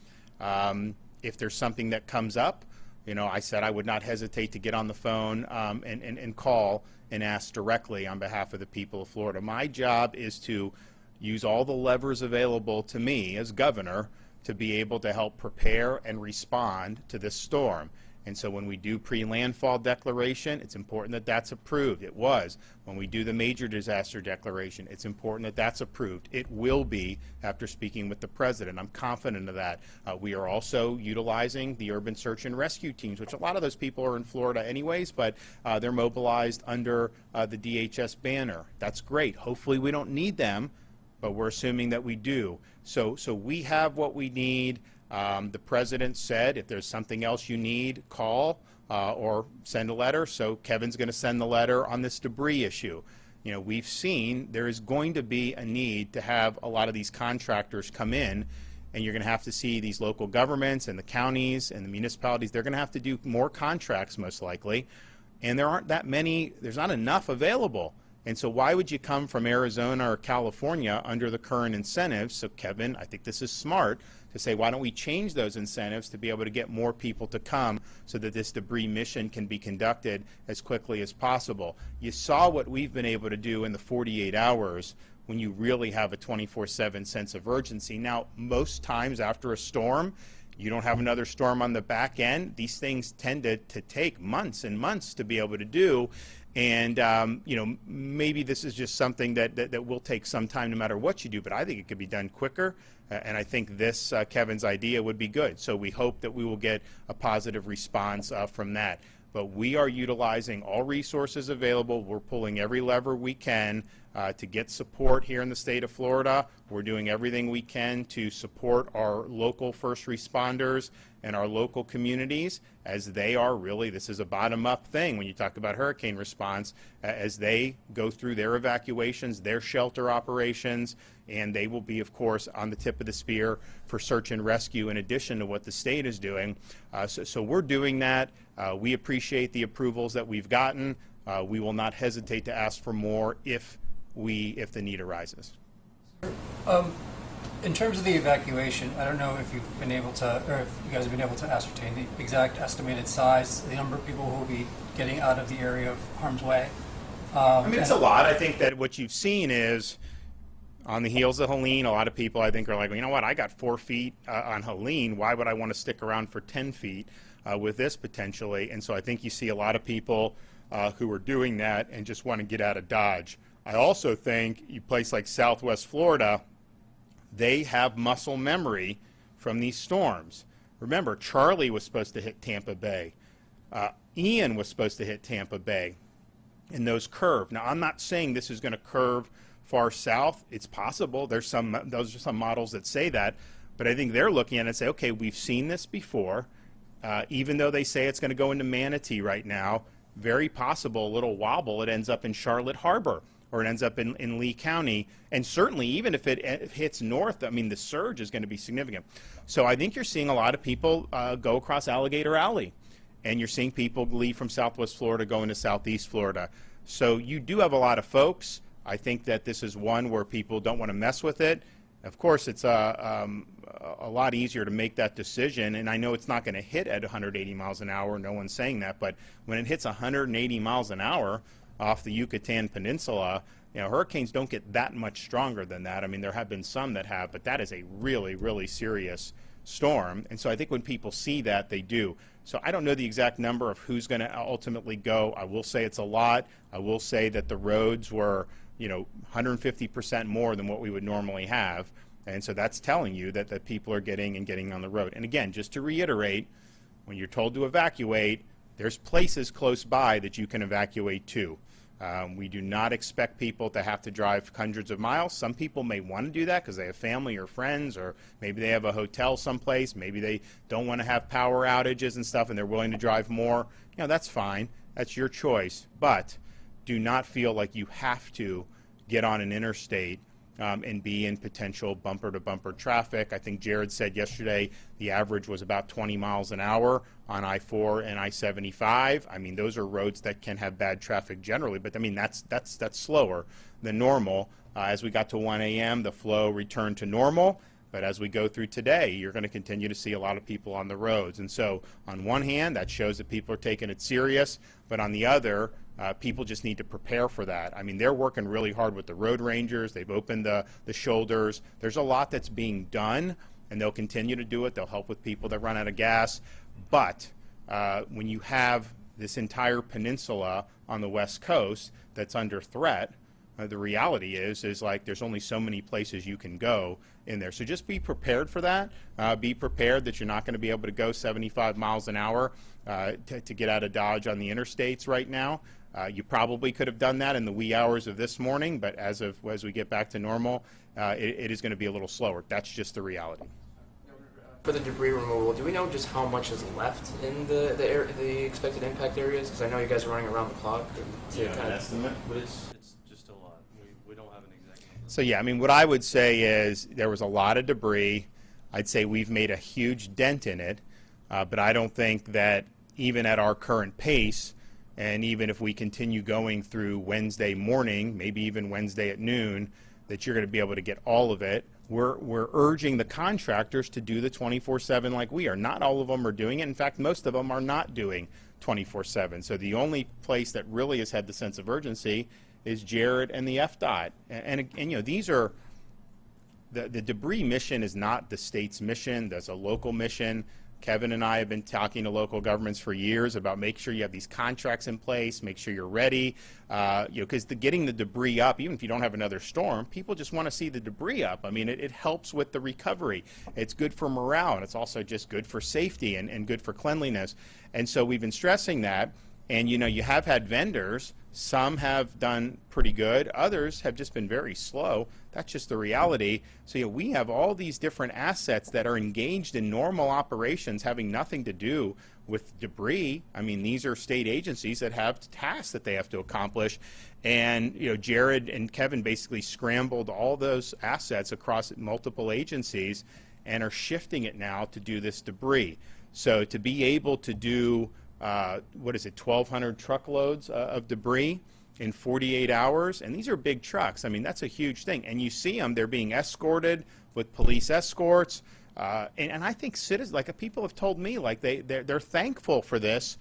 If there's something that comes up, you know, I said I would not hesitate to get on the phone and call and ask directly on behalf of the people of Florida. My job is to use all the levers available to me as governor to be able to help prepare and respond to this storm. And so when we do pre-landfall declaration, it's important that that's approved. It was. When we do the major disaster declaration, it's important that that's approved. It will be after speaking with the president. I'm confident of that. We are also utilizing the urban search and rescue teams, which a lot of those people are in Florida anyways, but they're mobilized under the DHS banner. That's great. Hopefully we don't need them, but we're assuming that we do. So we have what we need. The president said if there's something else you need, call or send a letter. So Kevin's going to send the letter on this debris issue. You know, we've seen there is going to be a need to have a lot of these contractors come in, and you're going to have to see these local governments and the counties and the municipalities. They're going to have to do more contracts most likely, and there aren't that many. There's not enough available. And so why would you come from Arizona or California under the current incentives? So Kevin, I think this is smart to say, why don't we change those incentives to be able to get more people to come so that this debris mission can be conducted as quickly as possible. You saw what we've been able to do in the 48 hours when you really have a 24/7 sense of urgency. Now, most times after a storm, you don't have another storm on the back end. These things tend to take months and months to be able to do. And, you know, maybe this is just something that will take some time no matter what you do, but I think it could be done quicker. And I think this, Kevin's idea would be good. So we hope that we will get a positive response from that. But we are utilizing all resources available. We're pulling every lever we can to get support here in the state of Florida. We're doing everything we can to support our local first responders and our local communities as they are really, this is a bottom-up thing when you talk about hurricane response, as they go through their evacuations, their shelter operations, and they will be, of course, on the tip of the spear for search and rescue in addition to what the state is doing. So we're doing that. We appreciate the approvals that we've gotten. We will not hesitate to ask for more if the need arises. In terms of the evacuation, I don't know if you've been able to, or if you guys have been able to ascertain the exact estimated size, the number of people who will be getting out of the area of harm's way. I mean, it's a lot. I think that what you've seen is on the heels of Helene, a lot of people I think are like, well, you know what, I got 4 feet on Helene. Why would I want to stick around for 10 feet with this potentially? And so I think you see a lot of people who are doing that and just want to get out of Dodge. I also think a place like Southwest Florida, they have muscle memory from these storms. Remember, Charlie was supposed to hit Tampa Bay. Ian was supposed to hit Tampa Bay, and those curve. Now, I'm not saying this is going to curve far south. It's possible. Those are some models that say that, but I think they're looking at it and say, okay, we've seen this before. Even though they say it's going to go into Manatee right now, very possible, a little wobble, it ends up in Charlotte Harbor, or it ends up in Lee County, and certainly even if it hits north, I mean, the surge is going to be significant. So I think you're seeing a lot of people go across Alligator Alley, and you're seeing people leave from Southwest Florida going to Southeast Florida. So you do have a lot of folks. I think that this is one where people don't want to mess with it. Of course, it's a lot easier to make that decision, and I know it's not going to hit at 180 miles an hour. No one's saying that, but when it hits 180 miles an hour off the Yucatan Peninsula, you know, hurricanes don't get that much stronger than that. I mean, there have been some that have, but that is a really, really serious storm. And so I think when people see that, they do. So I don't know the exact number of who's going to ultimately go. I will say it's a lot. I will say that the roads were, 150% more than what we would normally have. And so that's telling you that people are getting on the road. And again, just to reiterate, when you're told to evacuate, there's places close by that you can evacuate to. We do not expect people to have to drive hundreds of miles. Some people may want to do that because they have family or friends, or maybe they have a hotel someplace. Maybe they don't want to have power outages and stuff and they're willing to drive more. That's fine. That's your choice. But do not feel like you have to get on an interstate and be in potential bumper-to-bumper traffic. I think Jared said yesterday the average was about 20 miles an hour on I-4 and I-75. I mean, those are roads that can have bad traffic generally, but I mean, that's slower than normal. As we got to 1 a.m., the flow returned to normal. But as we go through today, you're going to continue to see a lot of people on the roads. And so on one hand, that shows that people are taking it serious. But on the other, people just need to prepare for that. I mean, they're working really hard with the road rangers. They've opened the shoulders. There's a lot that's being done, and they'll continue to do it. They'll help with people that run out of gas. But when you have this entire peninsula on the West Coast that's under threat, the reality is like there's only so many places you can go in there. So just be prepared for that. Be prepared that you're not going to be able to go 75 miles an hour to get out of Dodge on the interstates right now. You probably could have done that in the wee hours of this morning, but as we get back to normal, it is going to be a little slower. That's just the reality. For the debris removal, do we know just how much is left in the expected impact areas? Because I know you guys are running around the clock. Estimate, but it's just a lot. We don't have an exact number. So yeah, I mean, what I would say is there was a lot of debris. I'd say we've made a huge dent in it, but I don't think that even at our current pace, and even if we continue going through Wednesday morning, maybe even Wednesday at noon, that you're going to be able to get all of it. We're urging the contractors to do the 24/7 like we are. Not all of them are doing it. In fact, most of them are not doing 24/7. So the only place that really has had the sense of urgency is Jared and the FDOT. And these are the debris mission is not the state's mission. That's a local mission. Kevin and I have been talking to local governments for years about make sure you have these contracts in place, make sure you're ready, because getting the debris up, even if you don't have another storm, people just want to see the debris up. I mean, it helps with the recovery. It's good for morale, and it's also just good for safety and good for cleanliness. And so we've been stressing that. And, you have had vendors. Some have done pretty good. Others have just been very slow. That's just the reality. So, we have all these different assets that are engaged in normal operations having nothing to do with debris. I mean, these are state agencies that have tasks that they have to accomplish. And, Jared and Kevin basically scrambled all those assets across multiple agencies and are shifting it now to do this debris. So to be able to do 1,200 truckloads of debris in 48 hours, and these are big trucks. I mean, that's a huge thing. And you see them; they're being escorted with police escorts. And I think citizens, like people have told me, like they're thankful for this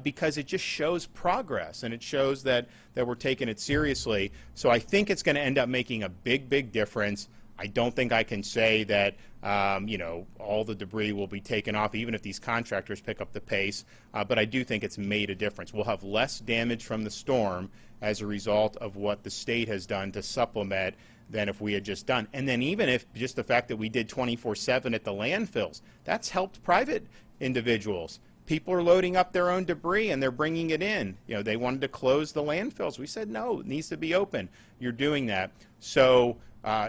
because it just shows progress and it shows that we're taking it seriously. So I think it's going to end up making a big difference. I don't think I can say that, all the debris will be taken off, even if these contractors pick up the pace. But I do think it's made a difference. We'll have less damage from the storm as a result of what the state has done to supplement than if we had just done. And then even if just the fact that we did 24/7 at the landfills, that's helped private individuals. People are loading up their own debris and they're bringing it in. They wanted to close the landfills. We said, no, it needs to be open. You're doing that. So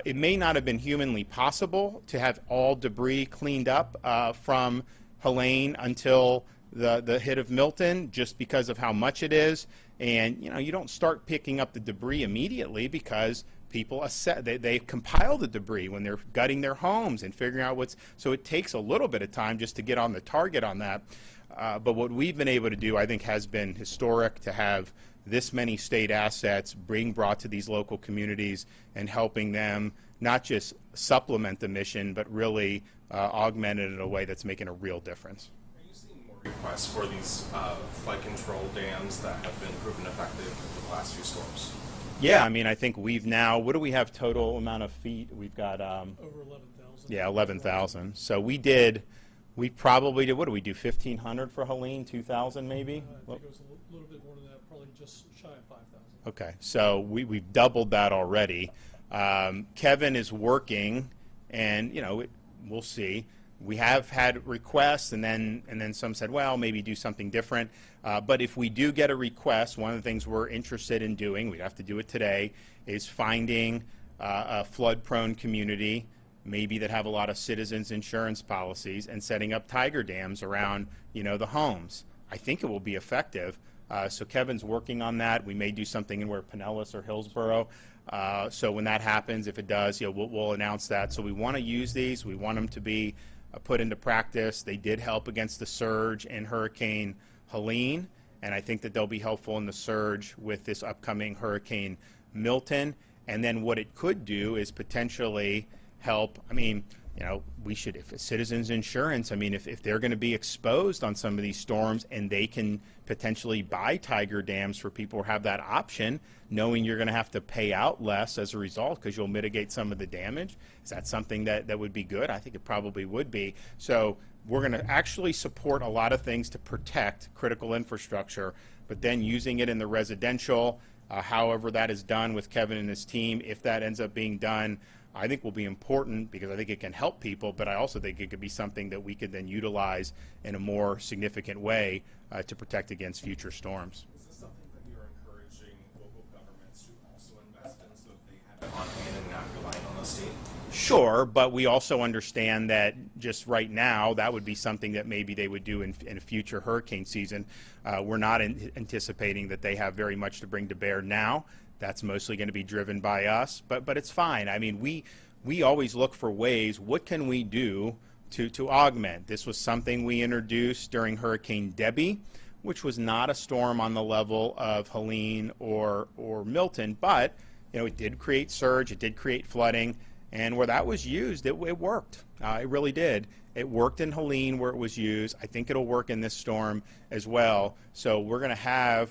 it may not have been humanly possible to have all debris cleaned up from Helene until the hit of Milton, just because of how much it is. And you don't start picking up the debris immediately because people they compile the debris when they're gutting their homes and figuring out so it takes a little bit of time just to get on the target on that. But what we've been able to do, I think, has been historic, to have this many state assets being brought to these local communities and helping them not just supplement the mission, but really augment it in a way that's making a real difference. Are you seeing more requests for these flood control dams that have been proven effective in the last few storms? Yeah, I mean, I think we've now, what do we have total amount of feet? We've got Over 11,000. Yeah, 11,000. So we probably did, what do we do, 1,500 for Helene, 2,000 maybe? I think it was a little bit more than that, probably just shy of 5,000. Okay, so we've doubled that already. Kevin is working, and we'll see. We have had requests, and then some said, well, maybe do something different. But if we do get a request, one of the things we're interested in doing, we'd have to do it today, is finding a flood-prone community, maybe that have a lot of citizens insurance policies, and setting up tiger dams around the homes. I think it will be effective. So Kevin's working on that. We may do something in where Pinellas or Hillsborough. So when that happens, if it does, we'll announce that. So we want to use these. We want them to be put into practice. They did help against the surge in Hurricane Helene, and I think that they'll be helpful in the surge with this upcoming Hurricane Milton. And then what it could do is potentially help. I mean, we should, if citizens insurance, if they're going to be exposed on some of these storms, and they can potentially buy tiger dams for people who have that option, knowing you're going to have to pay out less as a result because you'll mitigate some of the damage. Is that something that would be good? I think it probably would be. So we're going to actually support a lot of things to protect critical infrastructure, but then using it in the residential, however that is done with Kevin and his team, if that ends up being done, I think will be important because I think it can help people, but I also think it could be something that we could then utilize in a more significant way to protect against future storms. Is this something that you're encouraging local governments to also invest in so that they have it on hand and not relying on the state? Sure, but we also understand that just right now, that would be something that maybe they would do in a future hurricane season. We're not anticipating that they have very much to bring to bear now. That's mostly going to be driven by us, but it's fine. I mean, we always look for ways, what can we do to augment? This was something we introduced during Hurricane Debbie, which was not a storm on the level of Helene or Milton, but it did create surge, it did create flooding, and where that was used, it worked. It really did. It worked in Helene where it was used. I think it'll work in this storm as well. So we're going to have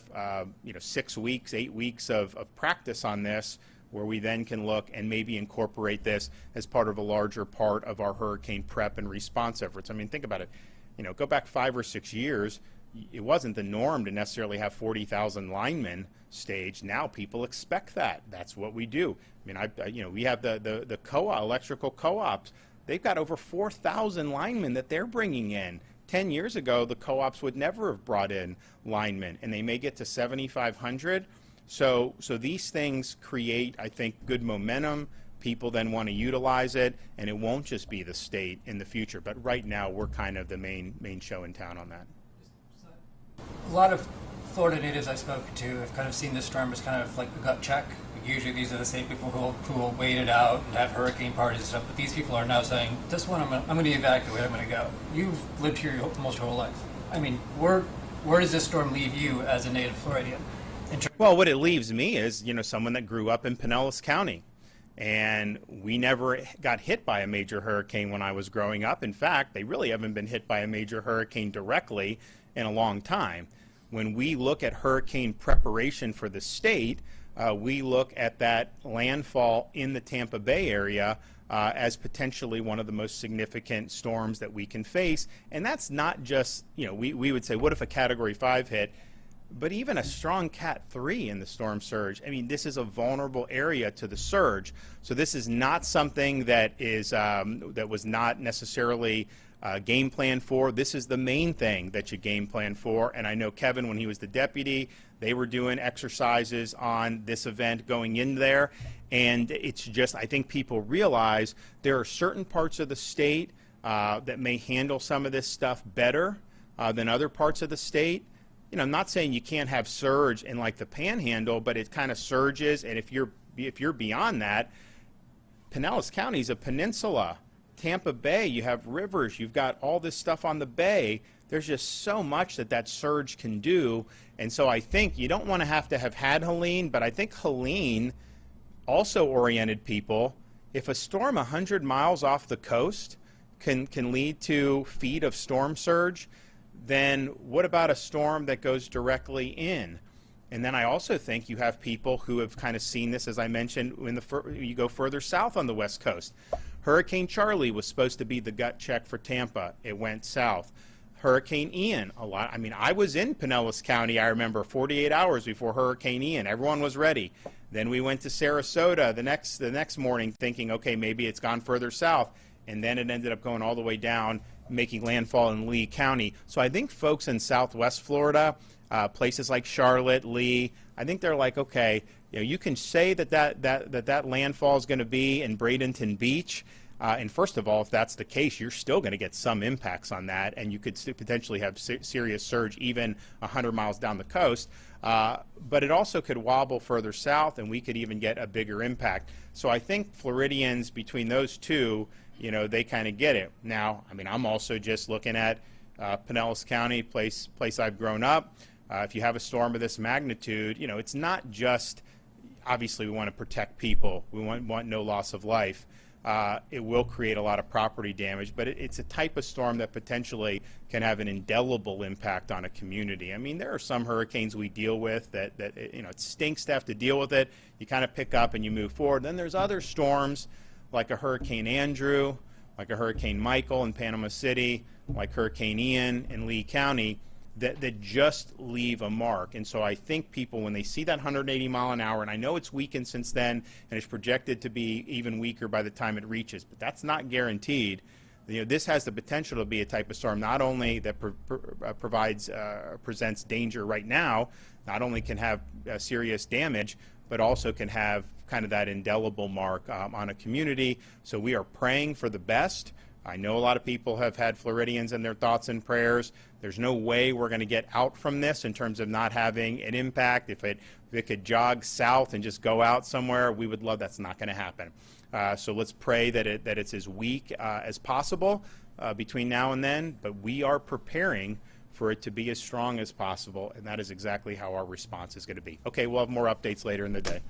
6 weeks, 8 weeks of practice on this, where we then can look and maybe incorporate this as part of a larger part of our hurricane prep and response efforts. I mean, think about it. Go back 5 or 6 years, it wasn't the norm to necessarily have 40,000 linemen staged. Now people expect that. That's what we do. I mean, we have the electrical co-ops. They've got over 4,000 linemen that they're bringing in. 10 years ago, the co-ops would never have brought in linemen, and they may get to 7,500. So these things create, I think, good momentum. People then want to utilize it, and it won't just be the state in the future. But right now, we're kind of the main show in town on that. A lot of Florida natives I've spoken to have kind of seen this storm as kind of like a gut check. Usually these are the same people who will wait it out and have hurricane parties and stuff, but these people are now saying, this one I'm going to evacuate, I'm going to go. You've lived here almost your whole life. I mean, where does this storm leave you as a native Floridian? Well, what it leaves me is, someone that grew up in Pinellas County. And we never got hit by a major hurricane when I was growing up. In fact, they really haven't been hit by a major hurricane directly in a long time. When we look at hurricane preparation for the state, we look at that landfall in the Tampa Bay area as potentially one of the most significant storms that we can face. And that's not just, we would say, what if a Category 5 hit? But even a strong Cat 3 in the storm surge, I mean, this is a vulnerable area to the surge. So this is not something that is that was not necessarily game plan for. This is the main thing that you game plan for. And I know Kevin, when he was the deputy, they were doing exercises on this event going in there. And it's just, I think people realize there are certain parts of the state that may handle some of this stuff better than other parts of the state. I'm not saying you can't have surge in like the Panhandle, but it kind of surges. And if you're beyond that, Pinellas County is a peninsula. Tampa Bay, you have rivers, you've got all this stuff on the bay. There's just so much that surge can do. And so I think you don't want to have had Helene, but I think Helene also oriented people. If a storm 100 miles off the coast can lead to feet of storm surge, then what about a storm that goes directly in? And then I also think you have people who have kind of seen this, as I mentioned, you go further south on the West Coast. Hurricane Charlie was supposed to be the gut check for Tampa. It went south. Hurricane Ian, I was in Pinellas County, I remember, 48 hours before Hurricane Ian. Everyone was ready. Then we went to Sarasota the next morning thinking, okay, maybe it's gone further south. And then it ended up going all the way down, making landfall in Lee County. So I think folks in Southwest Florida, places like Charlotte, Lee, I think they're like, okay, you can say that landfall is going to be in Bradenton Beach. And first of all, if that's the case, you're still going to get some impacts on that, and you could potentially have serious surge even 100 miles down the coast. But it also could wobble further south, and we could even get a bigger impact. So I think Floridians, between those two, they kind of get it. Now, I'm also just looking at Pinellas County, place I've grown up. If you have a storm of this magnitude, it's not just, obviously we want to protect people. We want no loss of life. It will create a lot of property damage, but it's a type of storm that potentially can have an indelible impact on a community. There are some hurricanes we deal with that it stinks to have to deal with it. You kind of pick up and you move forward. Then there's other storms like a Hurricane Andrew, like a Hurricane Michael in Panama City, like Hurricane Ian in Lee County, that just leave a mark. And so I think people, when they see that 180 mile an hour, and I know it's weakened since then, and it's projected to be even weaker by the time it reaches, but that's not guaranteed. This has the potential to be a type of storm not only that presents danger right now, not only can have serious damage, but also can have kind of that indelible mark on a community. So we are praying for the best. I know a lot of people have had Floridians in their thoughts and prayers. There's no way we're going to get out from this in terms of not having an impact. If it could jog south and just go out somewhere, we would love. That's not going to happen. So let's pray that it's as weak as possible between now and then. But we are preparing for it to be as strong as possible, and that is exactly how our response is going to be. Okay, we'll have more updates later in the day.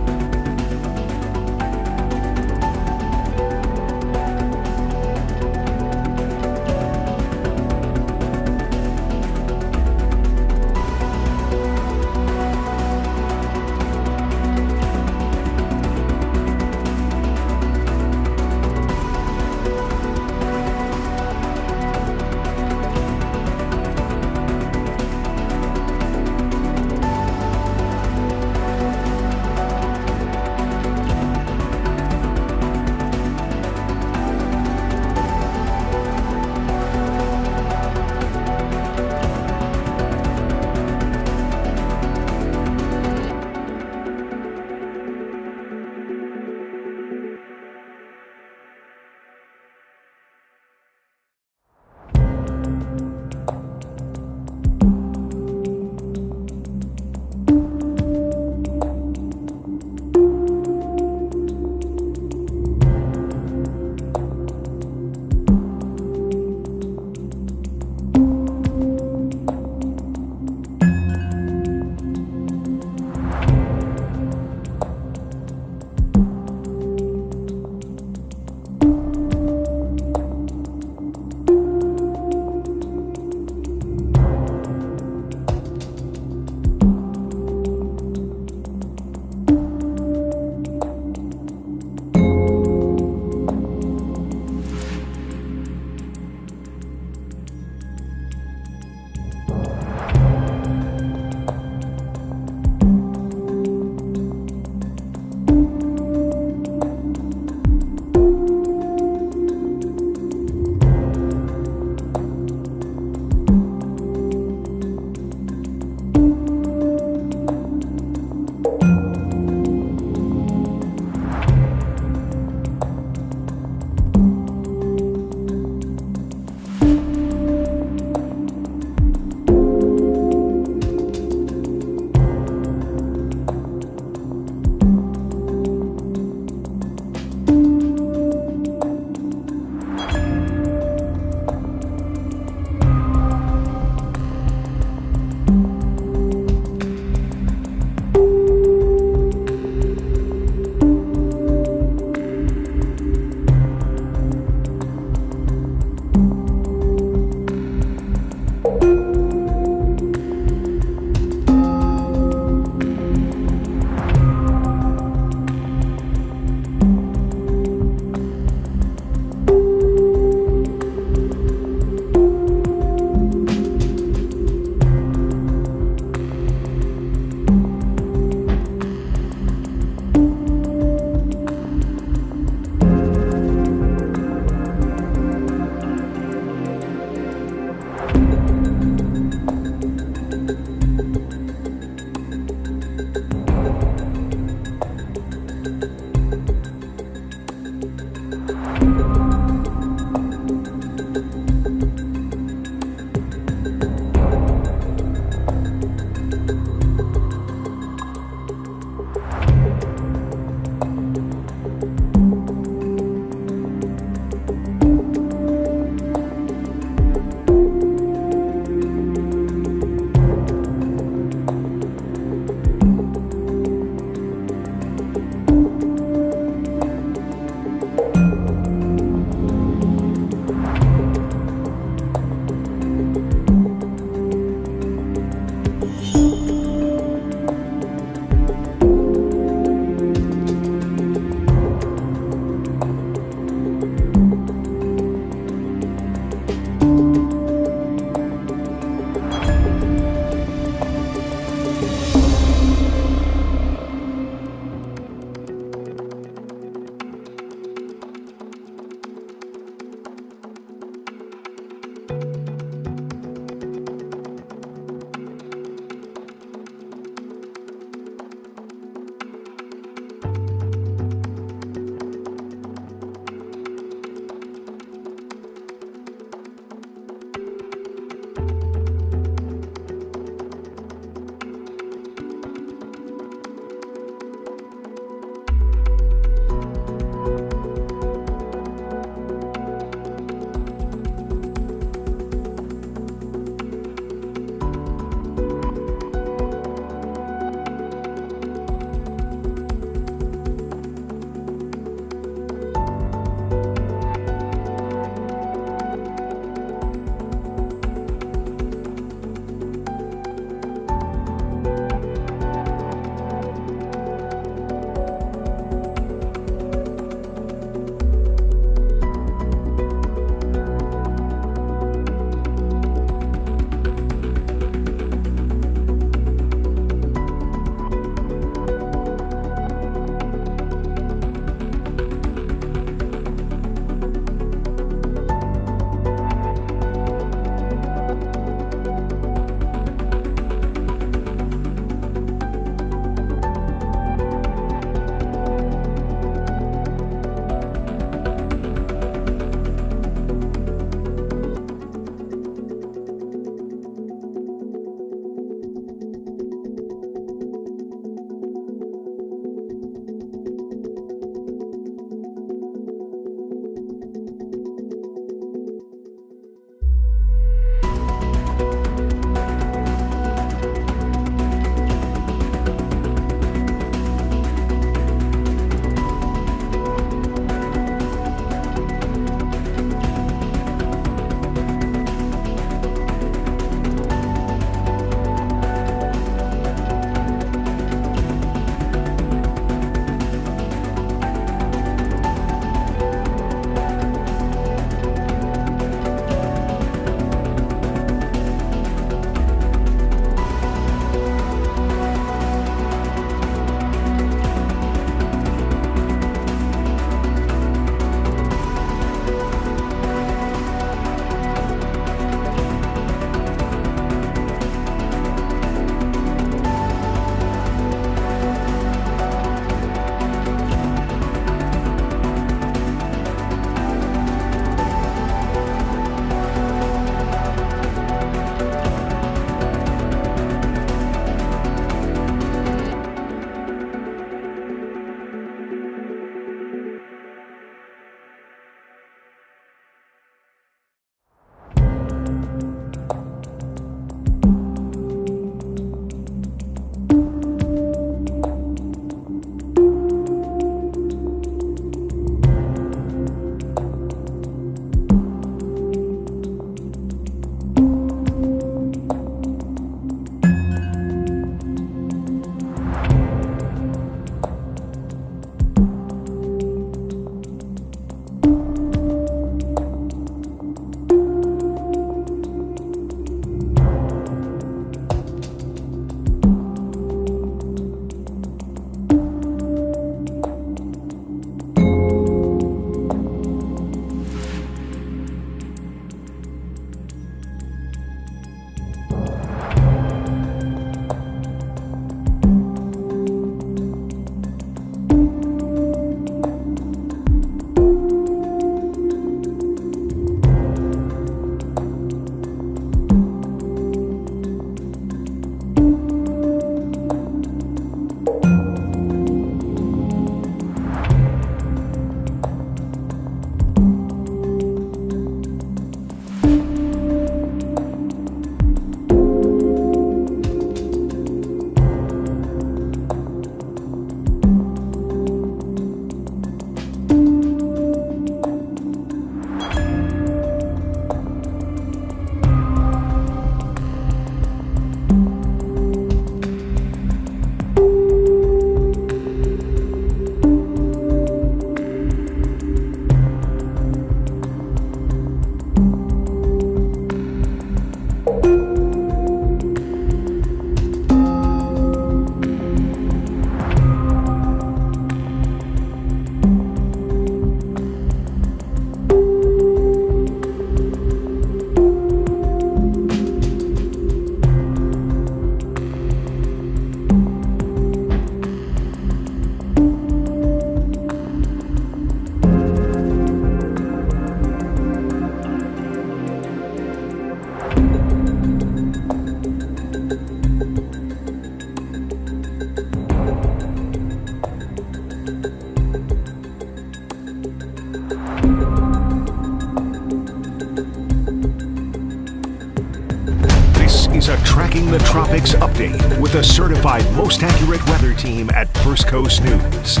Tracking the Tropics Update with a certified most accurate weather team at First Coast News.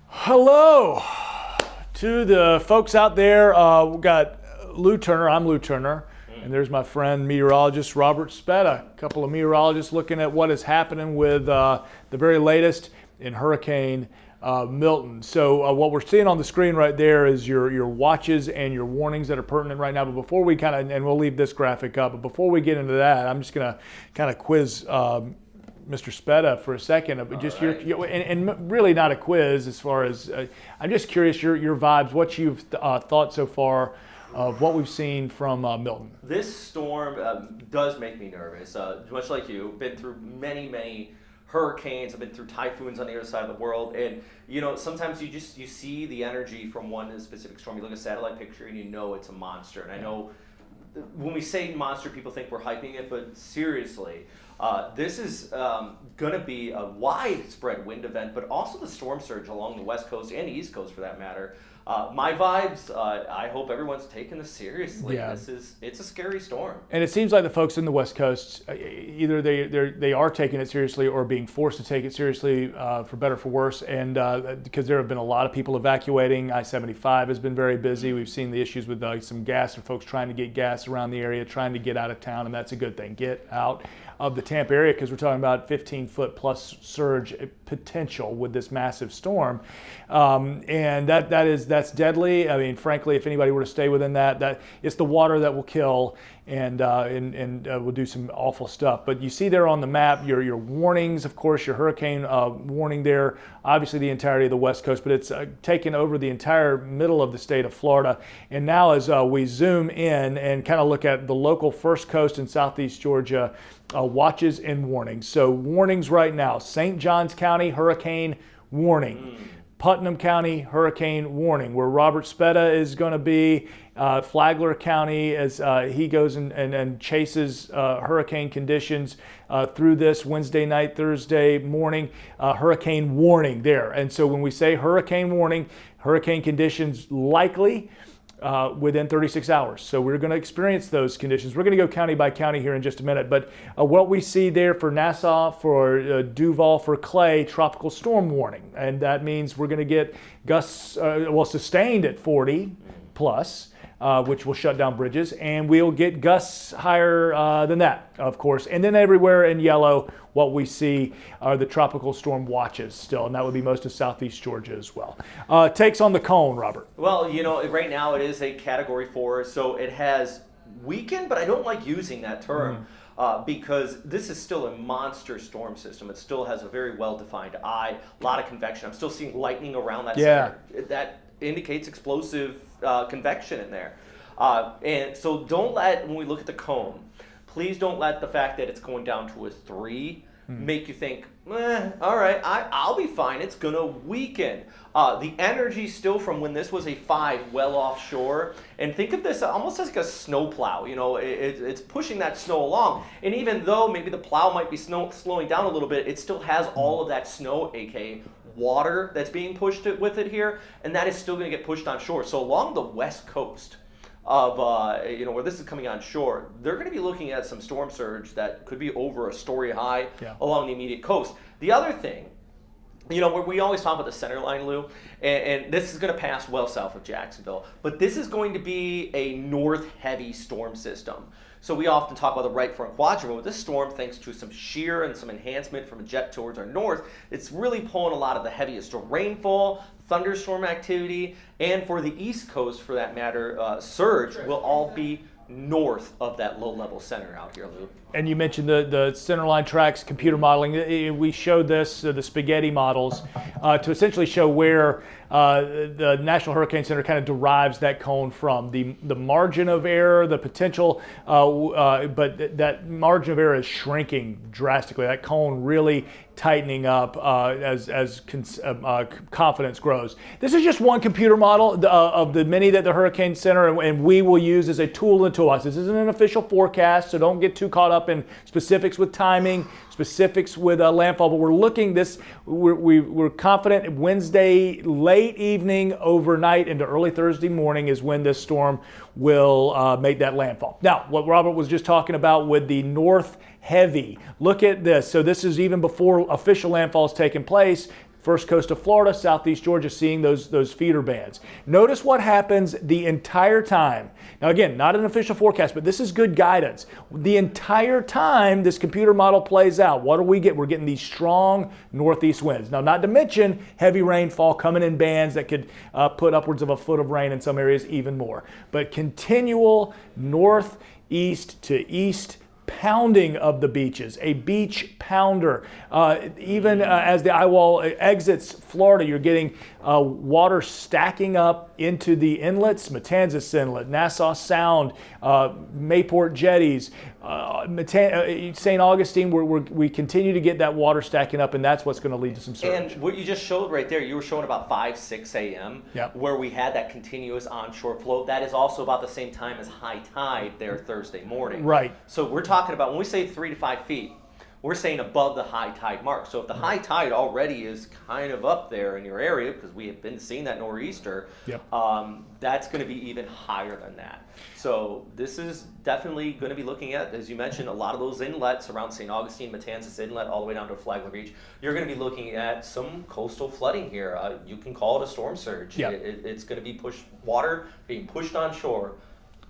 Hello to the folks out there. We've got Lou Turner. I'm Lou Turner. And there's my friend, meteorologist Robert Speta. A couple of meteorologists looking at what is happening with the very latest in Hurricane Milton. So what we're seeing on the screen right there is your watches and your warnings that are pertinent right now. But before we and we'll leave this graphic up, but before we get into that, I'm just going to kind of quiz Mr. Speta for a second. Just and really not a quiz as far as, I'm just curious your vibes, what you've thought so far of what we've seen from Milton. This storm does make me nervous. Much like you, been through many hurricanes. I've been through typhoons on the other side of the world, and sometimes you see the energy from one specific storm. You look at a satellite picture and you know it's a monster. And I know when we say monster, people think we're hyping it, but seriously, this is going to be a widespread wind event, but also the storm surge along the West Coast and East Coast for that matter. My vibes, I hope everyone's taking this seriously. Yeah. It's a scary storm. And it seems like the folks in the West Coast, either they are taking it seriously or being forced to take it seriously, for better or for worse. And because there have been a lot of people evacuating. I-75 has been very busy. We've seen the issues with some gas and folks trying to get gas around the area, trying to get out of town, and that's a good thing. Get out of the Tampa area, because we're talking about 15-foot plus surge potential with this massive storm, and that's deadly. I mean, frankly, if anybody were to stay within that it's the water that will kill and will do some awful stuff. But you see there on the map your warnings, of course, your hurricane warning there, obviously the entirety of the West Coast, but it's taken over the entire middle of the state of Florida. And now as we zoom in and kind of look at the local First Coast and Southeast Georgia watches and warnings. So warnings right now: St. Johns County, hurricane warning. Putnam County, hurricane warning. Where Robert Speta is going to be, Flagler County, as he goes and chases hurricane conditions through this Wednesday night, Thursday morning, hurricane warning there. And so when we say hurricane warning, hurricane conditions likely within 36 hours. So we're going to experience those conditions. We're going to go county by county here in just a minute. But what we see there for Nassau, for Duval, for Clay, tropical storm warning. And that means we're going to get gusts, sustained at 40 plus, which will shut down bridges. And we'll get gusts higher than that, of course. And then everywhere in yellow, what we see are the tropical storm watches still, and that would be most of Southeast Georgia as well. Takes on the cone, Robert. Well, right now it is a Category 4, so it has weakened, but I don't like using that term because this is still a monster storm system. It still has a very well-defined eye, a lot of convection. I'm still seeing lightning around that center. That indicates explosive convection in there. And so when we look at the cone, please don't let the fact that it's going down to a 3 make you think, all right, I'll be fine. It's going to weaken. The energy still from when this was a 5 well offshore. And think of this almost as like a snow plow. It's pushing that snow along. And even though maybe the plow might be slowing down a little bit, it still has all of that snow, aka water, that's being pushed with it here. And that is still going to get pushed on shore. So along the West Coast of where this is coming on shore, they're going to be looking at some storm surge that could be over a story high along the immediate coast. The other thing, we always talk about the center line, Lou, and this is going to pass well south of Jacksonville, but this is going to be a north heavy storm system. So we often talk about the right front quadrant, but with this storm, thanks to some shear and some enhancement from a jet towards our north, it's really pulling a lot of the heaviest rainfall, thunderstorm activity, and for the East Coast, for that matter, surge will all be north of that low-level center out here, Lou. And you mentioned the centerline tracks, computer modeling. We showed this, the spaghetti models, to essentially show where the National Hurricane Center kind of derives that cone from. The margin of error, the potential, but that margin of error is shrinking drastically. That cone really tightening up as confidence grows. This is just one computer model of the many that the Hurricane Center and we will use as a tool in the toolbox. This isn't an official forecast, so don't get too caught up up in specifics with timing, specifics with landfall, but we're looking this. We're confident Wednesday late evening, overnight into early Thursday morning is when this storm will make that landfall. Now, what Robert was just talking about with the north heavy. Look at this. So this is even before official landfall has taken place. First coast of Florida, southeast Georgia, seeing those feeder bands. Notice what happens the entire time. Now again, not an official forecast, but this is good guidance. The entire time this computer model plays out, what do we get? We're getting these strong northeast winds. Now, not to mention heavy rainfall coming in bands that could put upwards of a foot of rain in some areas, even more. But continual northeast to east pounding of the beaches, a beach pounder. Even as the eye wall exits Florida, you're getting water stacking up into the inlets, Matanzas Inlet, Nassau Sound, Mayport Jetties, St. Augustine, we continue to get that water stacking up, and that's what's going to lead to some surge. And what you just showed right there, you were showing about 5, 6 a.m. Yep. where we had that continuous onshore flow. That is also about the same time as high tide there Thursday morning. Right. So we're talking about, when we say 3 to 5 feet, we're saying above the high tide mark. So if the high tide already is kind of up there in your area, because we have been seeing that nor'easter, Yep. that's going to be even higher than that. So this is definitely going to be looking at, as you mentioned, a lot of those inlets around St. Augustine, Matanzas Inlet, all the way down to Flagler Beach. You're going to be looking at some coastal flooding here. You can call it a storm surge. Yep. It's going to be water being pushed on shore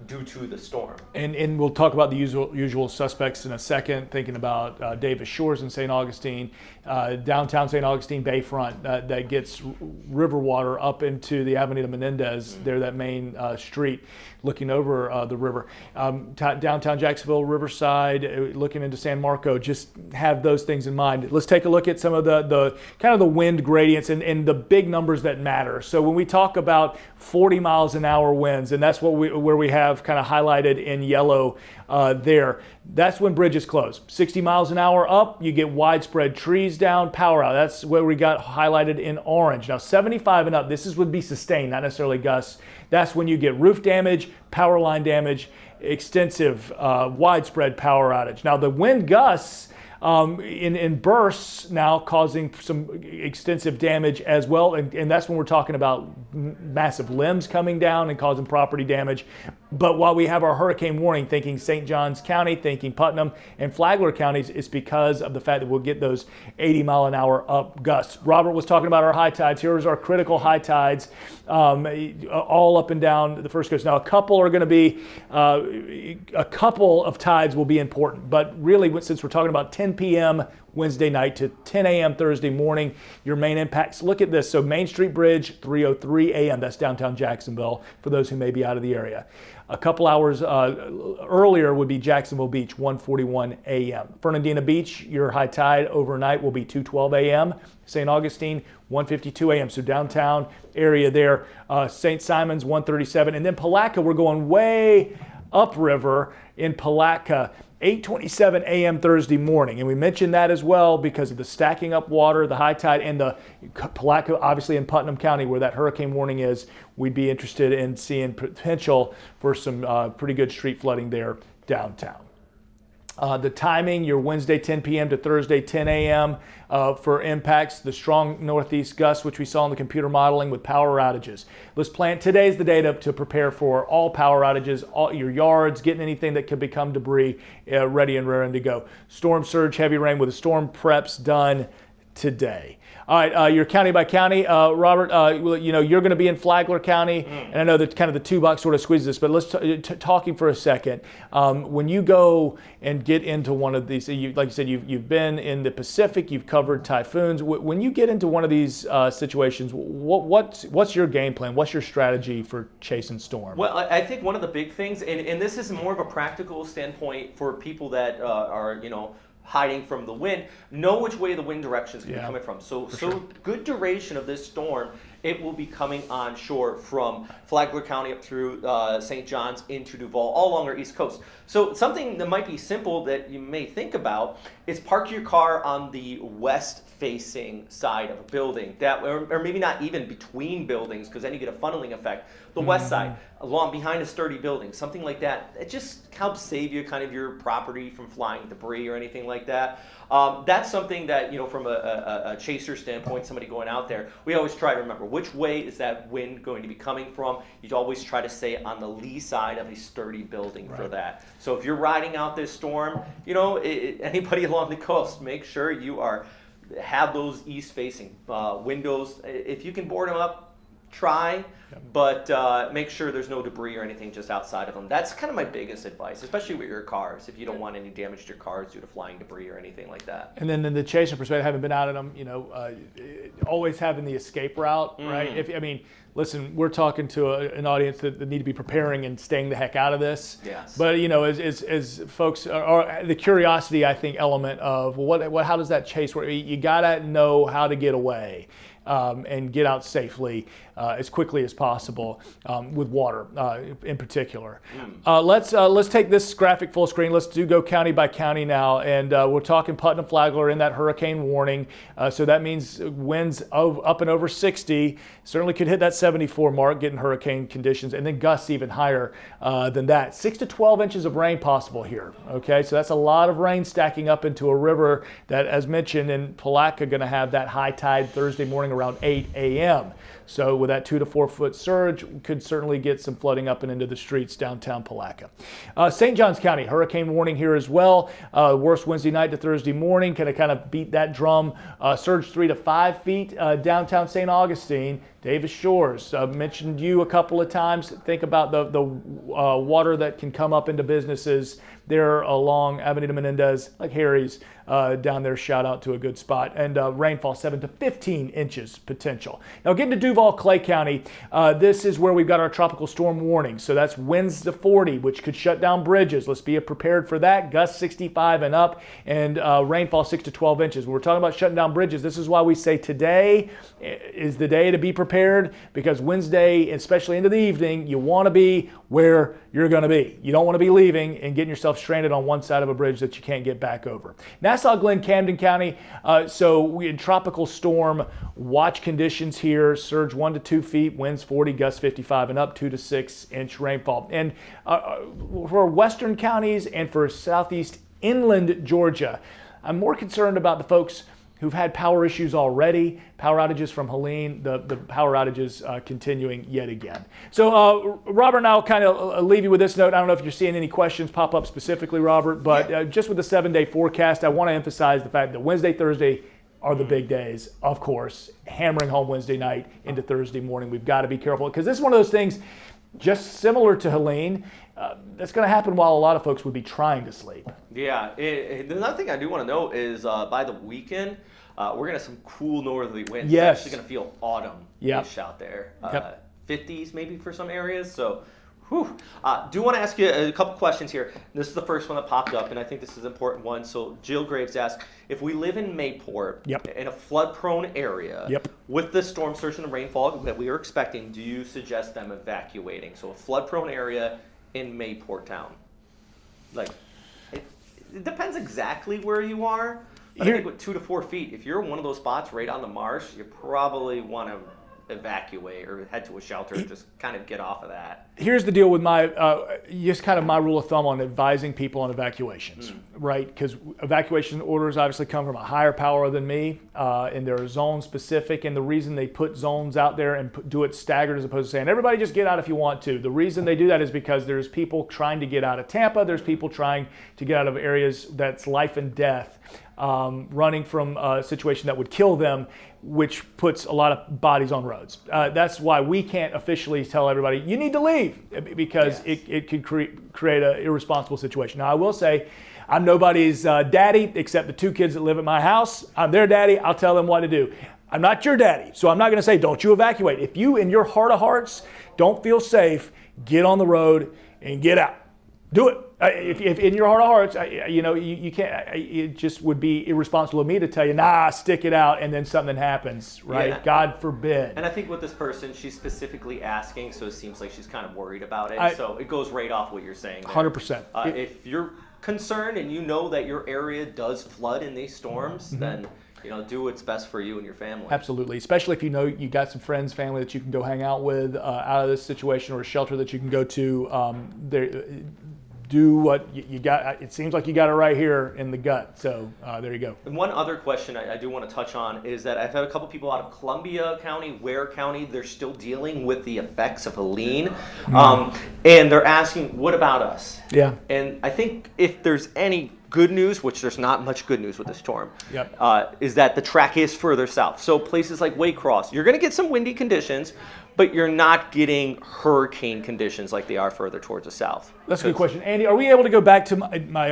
due to the storm. And we'll talk about the usual suspects in a second, thinking about Davis Shores in St. Augustine, downtown St. Augustine Bayfront that gets river water up into the Avenida Menendez, there, that main street looking over the river. Downtown Jacksonville, Riverside, looking into San Marco, just have those things in mind. Let's take a look at some of the kind of the wind gradients and the big numbers that matter. So when we talk about 40 miles an hour winds, and that's where we have kind of highlighted in yellow there, that's when bridges close. 60 miles an hour up, you get widespread trees down, power out. That's where we got highlighted in orange. Now 75 and up, would be sustained, not necessarily gusts. That's when you get roof damage, power line damage, extensive widespread power outage. Now the wind gusts in bursts now causing some extensive damage as well, and that's when we're talking about massive limbs coming down and causing property damage. But while we have our hurricane warning, thinking St. Johns County, thinking Putnam and Flagler counties, it's because of the fact that we'll get those 80 mile an hour up gusts. Robert was talking about our high tides. Here's our critical high tides, all up and down the first coast. Now a couple are going to be, a couple of tides will be important, but really since we're talking about 10 p.m. Wednesday night to 10 a.m. Thursday morning, your main impacts. Look at this. So Main Street Bridge, 3:03 a.m. That's downtown Jacksonville for those who may be out of the area. A couple hours earlier would be Jacksonville Beach, 1:41 a.m. Fernandina Beach, your high tide overnight will be 2:12 a.m. St. Augustine, 1:52 a.m. So downtown area there. St. Simons, 1:37. And then Palatka, we're going way upriver in Palatka, 8:27 a.m. Thursday morning. And we mentioned that as well because of the stacking up water, the high tide, and the Palatka, obviously in Putnam County where that hurricane warning is. We'd be interested in seeing potential for some pretty good street flooding there downtown. The timing, your Wednesday 10 p.m. to Thursday 10 a.m. For impacts, the strong northeast gusts, which we saw in the computer modeling with power outages. Let's plan, today's the day to prepare for all power outages, all your yards, getting anything that could become debris ready and raring to go. Storm surge, heavy rain with the storm preps done today. All right, your county by county, Robert. You're going to be in Flagler County, and I know that kind of the two box sort of squeezes this. But let's talking for a second. When you go and get into one of these, like you said, you've been in the Pacific, you've covered typhoons. When you get into one of these situations, what's your game plan? What's your strategy for chasing storm? Well, I think one of the big things, and this is more of a practical standpoint for people that are hiding from the wind, know which way the wind direction is going to be coming from. So good duration of this storm it will be coming onshore from Flagler County up through St. John's into Duval, all along our east coast. So something that might be simple that you may think about is park your car on the west-facing side of a building, or maybe not even between buildings, because then you get a funneling effect. The west side, along behind a sturdy building, something like that. It just helps save you kind of your property from flying debris or anything like that. That's something that, from a chaser standpoint, somebody going out there, we always try to remember which way is that wind going to be coming from. You always try to stay on the lee side of a sturdy building for that. So if you're riding out this storm, anybody along the coast, make sure you have those east-facing windows. If you can board them up, try, but make sure there's no debris or anything just outside of them. That's kind of my biggest advice, especially with your cars, if you don't want any damage to your cars due to flying debris or anything like that. And then in the chaser perspective, having been out of them, always having the escape route, right? Listen, we're talking to an audience that need to be preparing and staying the heck out of this. Yes. But as folks are the curiosity, I think, element of how does that chase work? You gotta know how to get away. And get out safely as quickly as possible with water in particular. Let's take this graphic full screen. Let's go county by county now, and we're talking Putnam, Flagler in that hurricane warning. So that means winds up and over 60. Certainly could hit that 74 mark, getting hurricane conditions, and then gusts even higher than that. 6 to 12 inches of rain possible here. Okay, so that's a lot of rain stacking up into a river that, as mentioned, in Palatka, going to have that high tide Thursday morning around 8 a.m. So with that 2 to 4 foot surge, we could certainly get some flooding up and into the streets downtown Palatka. St. Johns County, hurricane warning here as well. Worst Wednesday night to Thursday morning, kind of beat that drum. Surge 3 to 5 feet downtown St. Augustine. Davis Shores, mentioned you a couple of times. Think about the water that can come up into businesses there along Avenida Menendez, like Harry's down there. Shout out to a good spot. And rainfall 7 to 15 inches potential. Now getting to Duval, Clay County, this is where we've got our tropical storm warning. So that's winds to 40, which could shut down bridges. Let's be prepared for that. Gusts 65 and up, and rainfall 6 to 12 inches. When we're talking about shutting down bridges, this is why we say today is the day to be prepared, because Wednesday, especially into the evening, you want to be where you're going to be. You don't want to be leaving and getting yourself stranded on one side of a bridge that you can't get back over. Nassau, Glen, Camden County, so we in tropical storm watch conditions here. Surge 1 to 2 feet, winds 40, gusts 55 and up, 2 to 6 inch rainfall. And for western counties and for southeast inland Georgia, I'm more concerned about the folks who've had power issues already, power outages from Helene, the power outages continuing yet again. So Robert and I'll kind of leave you with this note. I don't know if you're seeing any questions pop up specifically, Robert, but just with the 7-day forecast, I want to emphasize the fact that Wednesday, Thursday are the big days, of course, hammering home Wednesday night into Thursday morning. We've got to be careful, because this is one of those things, just similar to Helene, that's going to happen while a lot of folks would be trying to sleep. Yeah, another thing I do want to note is by the weekend, we're going to have some cool northerly winds. Yes. It's actually going to feel autumn-ish out there. 50s maybe for some areas, so do want to ask you a couple questions here. This is the first one that popped up, and I think this is an important one. So Jill Graves asked, if we live in Mayport in a flood-prone area with the storm surge and the rainfall that we are expecting, do you suggest them evacuating? So a flood-prone area in Mayport town. Like, it depends exactly where you are. But I think with 2 to 4 feet, if you're in one of those spots right on the marsh, you probably want to evacuate or head to a shelter and just kind of get off of that. Here's the deal with my, just kind of my rule of thumb on advising people on evacuations, right? Because evacuation orders obviously come from a higher power than me, and they're zone specific. And the reason they put zones out there and do it staggered as opposed to saying, everybody just get out if you want to. The reason they do that is because there's people trying to get out of Tampa. There's people trying to get out of areas that's life and death, running from a situation that would kill them, which puts a lot of bodies on roads. That's why we can't officially tell everybody, you need to leave, because it could create an irresponsible situation. Now, I will say, I'm nobody's daddy except the 2 kids that live at my house. I'm their daddy. I'll tell them what to do. I'm not your daddy, so I'm not going to say, don't you evacuate. If you, in your heart of hearts, don't feel safe, get on the road and get out. Do it. If in your heart of hearts, you can't. It just would be irresponsible of me to tell you, nah, stick it out, and then something happens, right? Yeah. God forbid. And I think with this person, she's specifically asking, so it seems like she's kind of worried about it. So it goes right off what you're saying. 100%. If you're concerned and you know that your area does flood in these storms, then do what's best for you and your family. Absolutely, especially if you know you got some friends, family that you can go hang out with out of this situation, or a shelter that you can go to. Do what you got. It seems like you got it right here in the gut. So there you go. And one other question I do want to touch on is that I've had a couple people out of Columbia County, Ware County. They're still dealing with the effects of Helene, and they're asking, "What about us?" Yeah. And I think if there's any good news, which there's not much good news with the storm, is that the track is further south. So places like Waycross, you're going to get some windy conditions, but you're not getting hurricane conditions like they are further towards the south. That's a good question. Andy, are we able to go back to my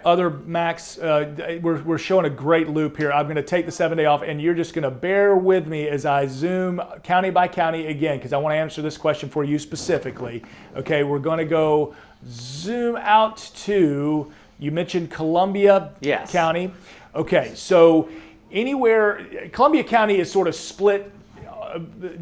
other Max? We're showing a great loop here. I'm going to take the 7-day off, and you're just going to bear with me as I zoom county by county again, because I want to answer this question for you specifically. Okay, we're going to go zoom out to, you mentioned Columbia County. Okay, so anywhere, Columbia County is sort of split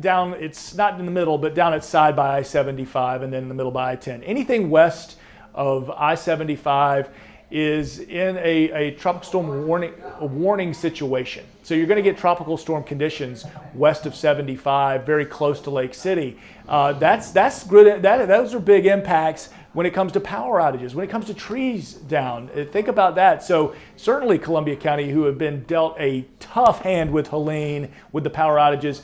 down, it's not in the middle, but down its side by I-75 and then in the middle by I-10. Anything west of I-75 is in a tropical storm warning situation. So you're going to get tropical storm conditions west of 75, very close to Lake City. That's good. Those are big impacts when it comes to power outages, when it comes to trees down. Think about that. So certainly Columbia County, who have been dealt a tough hand with Helene, with the power outages,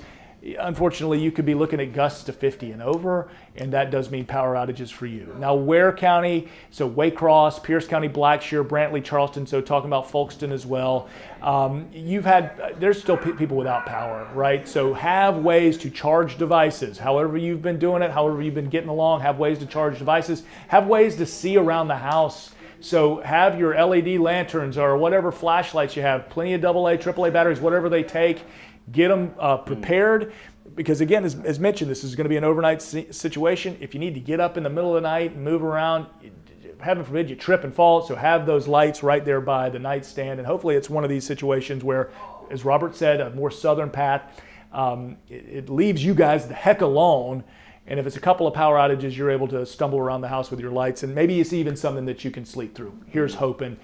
unfortunately, you could be looking at gusts to 50 and over, and that does mean power outages for you. Now, Ware County, so Waycross, Pierce County, Blackshear, Brantley, Charleston, so talking about Folkston as well. There's still people without power, right? So have ways to charge devices. However you've been doing it, however you've been getting along, have ways to charge devices. Have ways to see around the house. So have your LED lanterns or whatever flashlights you have, plenty of AA, AAA batteries, whatever they take. Get them prepared, because again, as mentioned, this is going to be an overnight situation. If you need to get up in the middle of the night and move around, heaven forbid you trip and fall, so have those lights right there by the nightstand. And hopefully it's one of these situations where, as Robert said, a more southern path, it leaves you guys the heck alone. And if it's a couple of power outages, you're able to stumble around the house with your lights, and maybe it's even something that you can sleep through. Here's hoping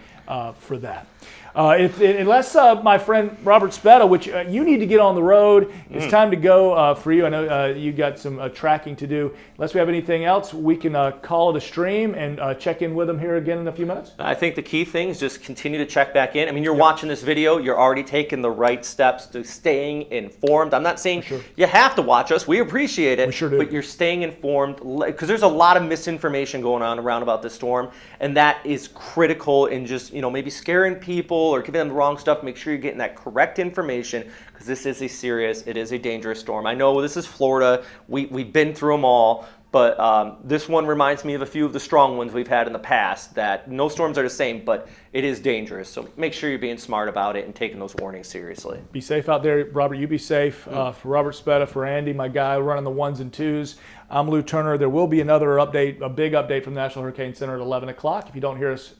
for that. Unless my friend Robert Spetta, which you need to get on the road, it's time to go for you. I know you got some tracking to do. Unless we have anything else, we can call it a stream and check in with them here again in a few minutes. I think the key thing is just continue to check back in. I mean, you're watching this video, you're already taking the right steps to staying informed. I'm not saying you have to watch us. We appreciate it. We sure do. But you're staying informed, because there's a lot of misinformation going on around about this storm, and that is critical in just, maybe scaring people or giving them the wrong stuff. Make sure you're getting that correct information, because this is it is a dangerous storm. I know this is Florida. We've been through them all, but this one reminds me of a few of the strong ones we've had in the past, that no storms are the same, but it is dangerous. So make sure you're being smart about it and taking those warnings seriously. Be safe out there. Robert, you be safe. For Robert Spetta, for Andy, my guy running the 1s and 2s, I'm Lou Turner. There will be another update, a big update from the National Hurricane Center at 11 o'clock. If you don't hear us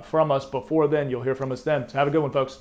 from us before then, you'll hear from us then. So have a good one, folks.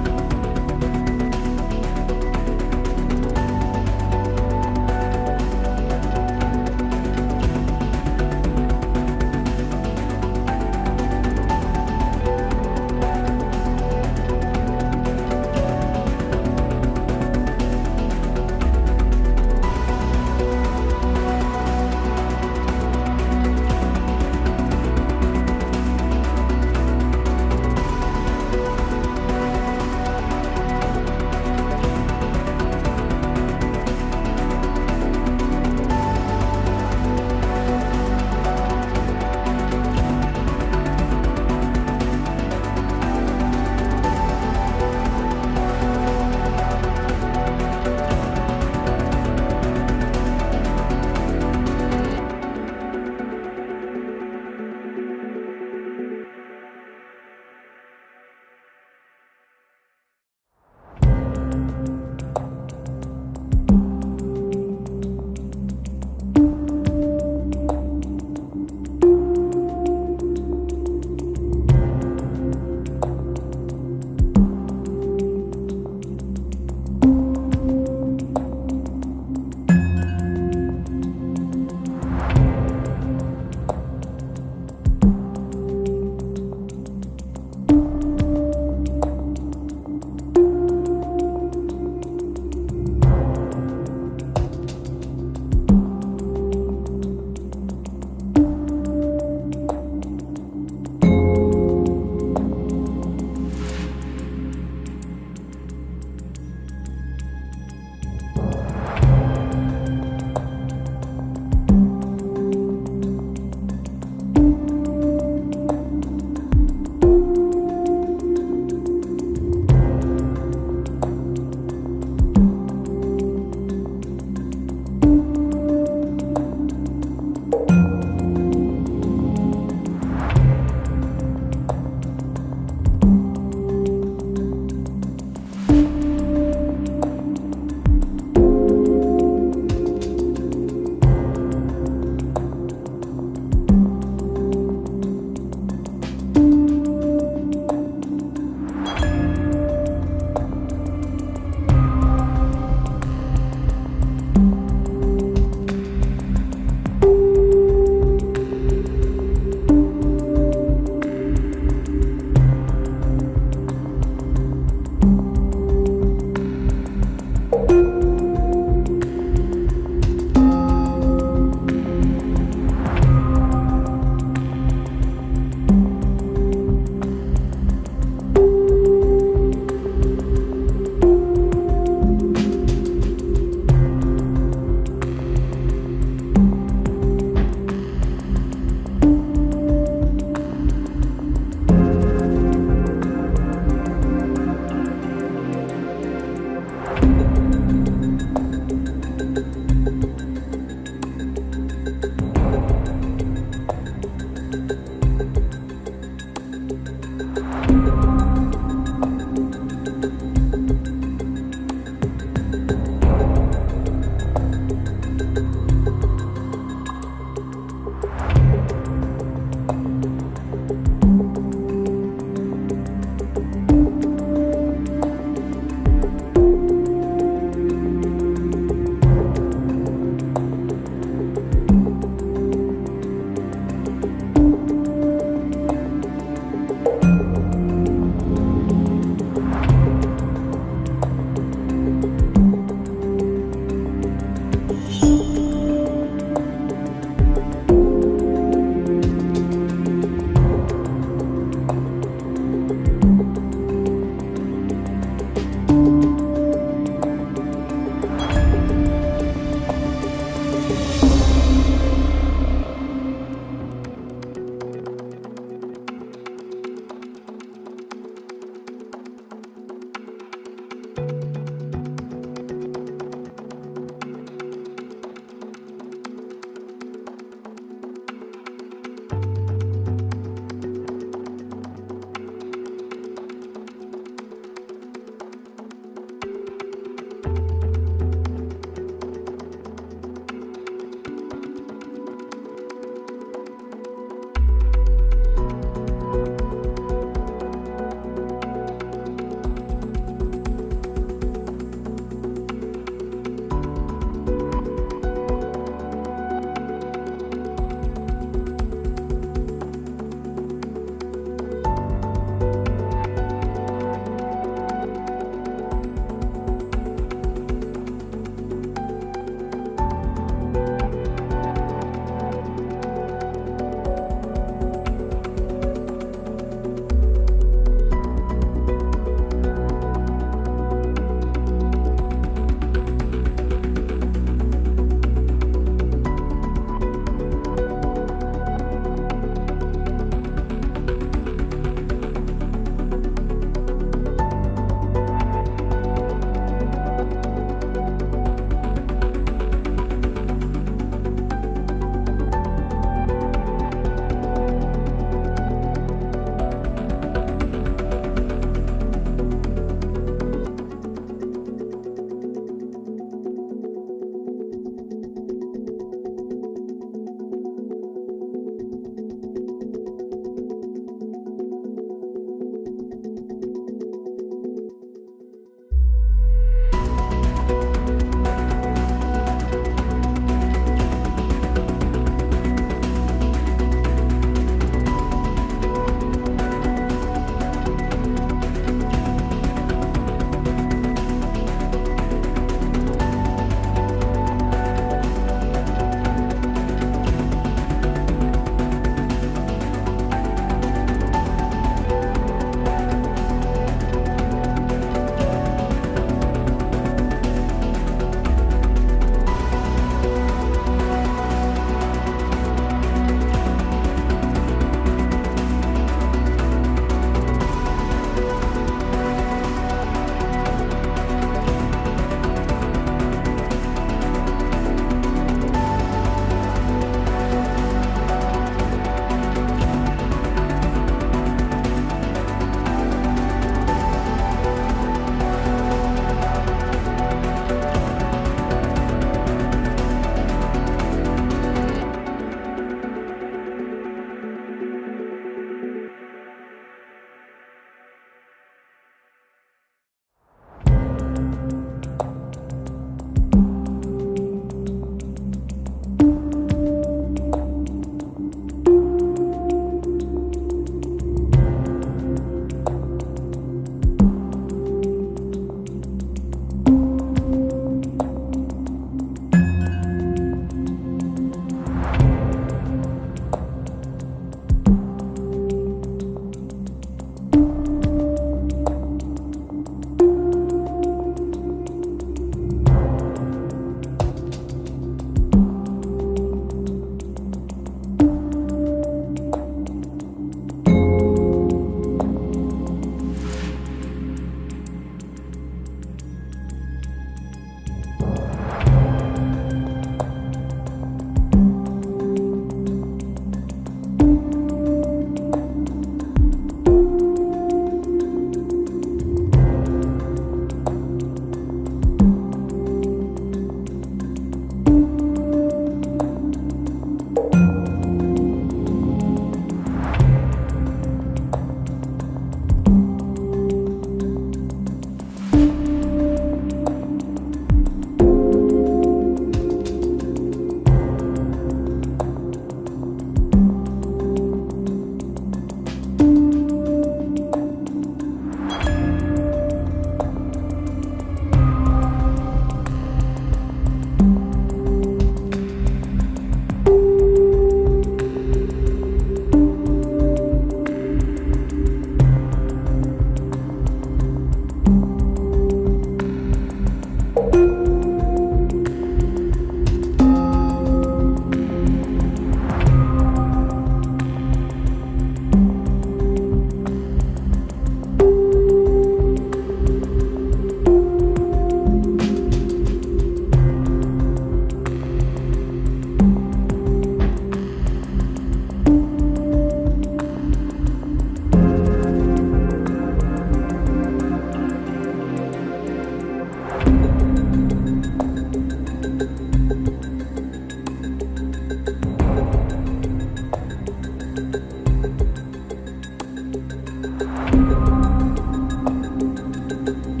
Milton.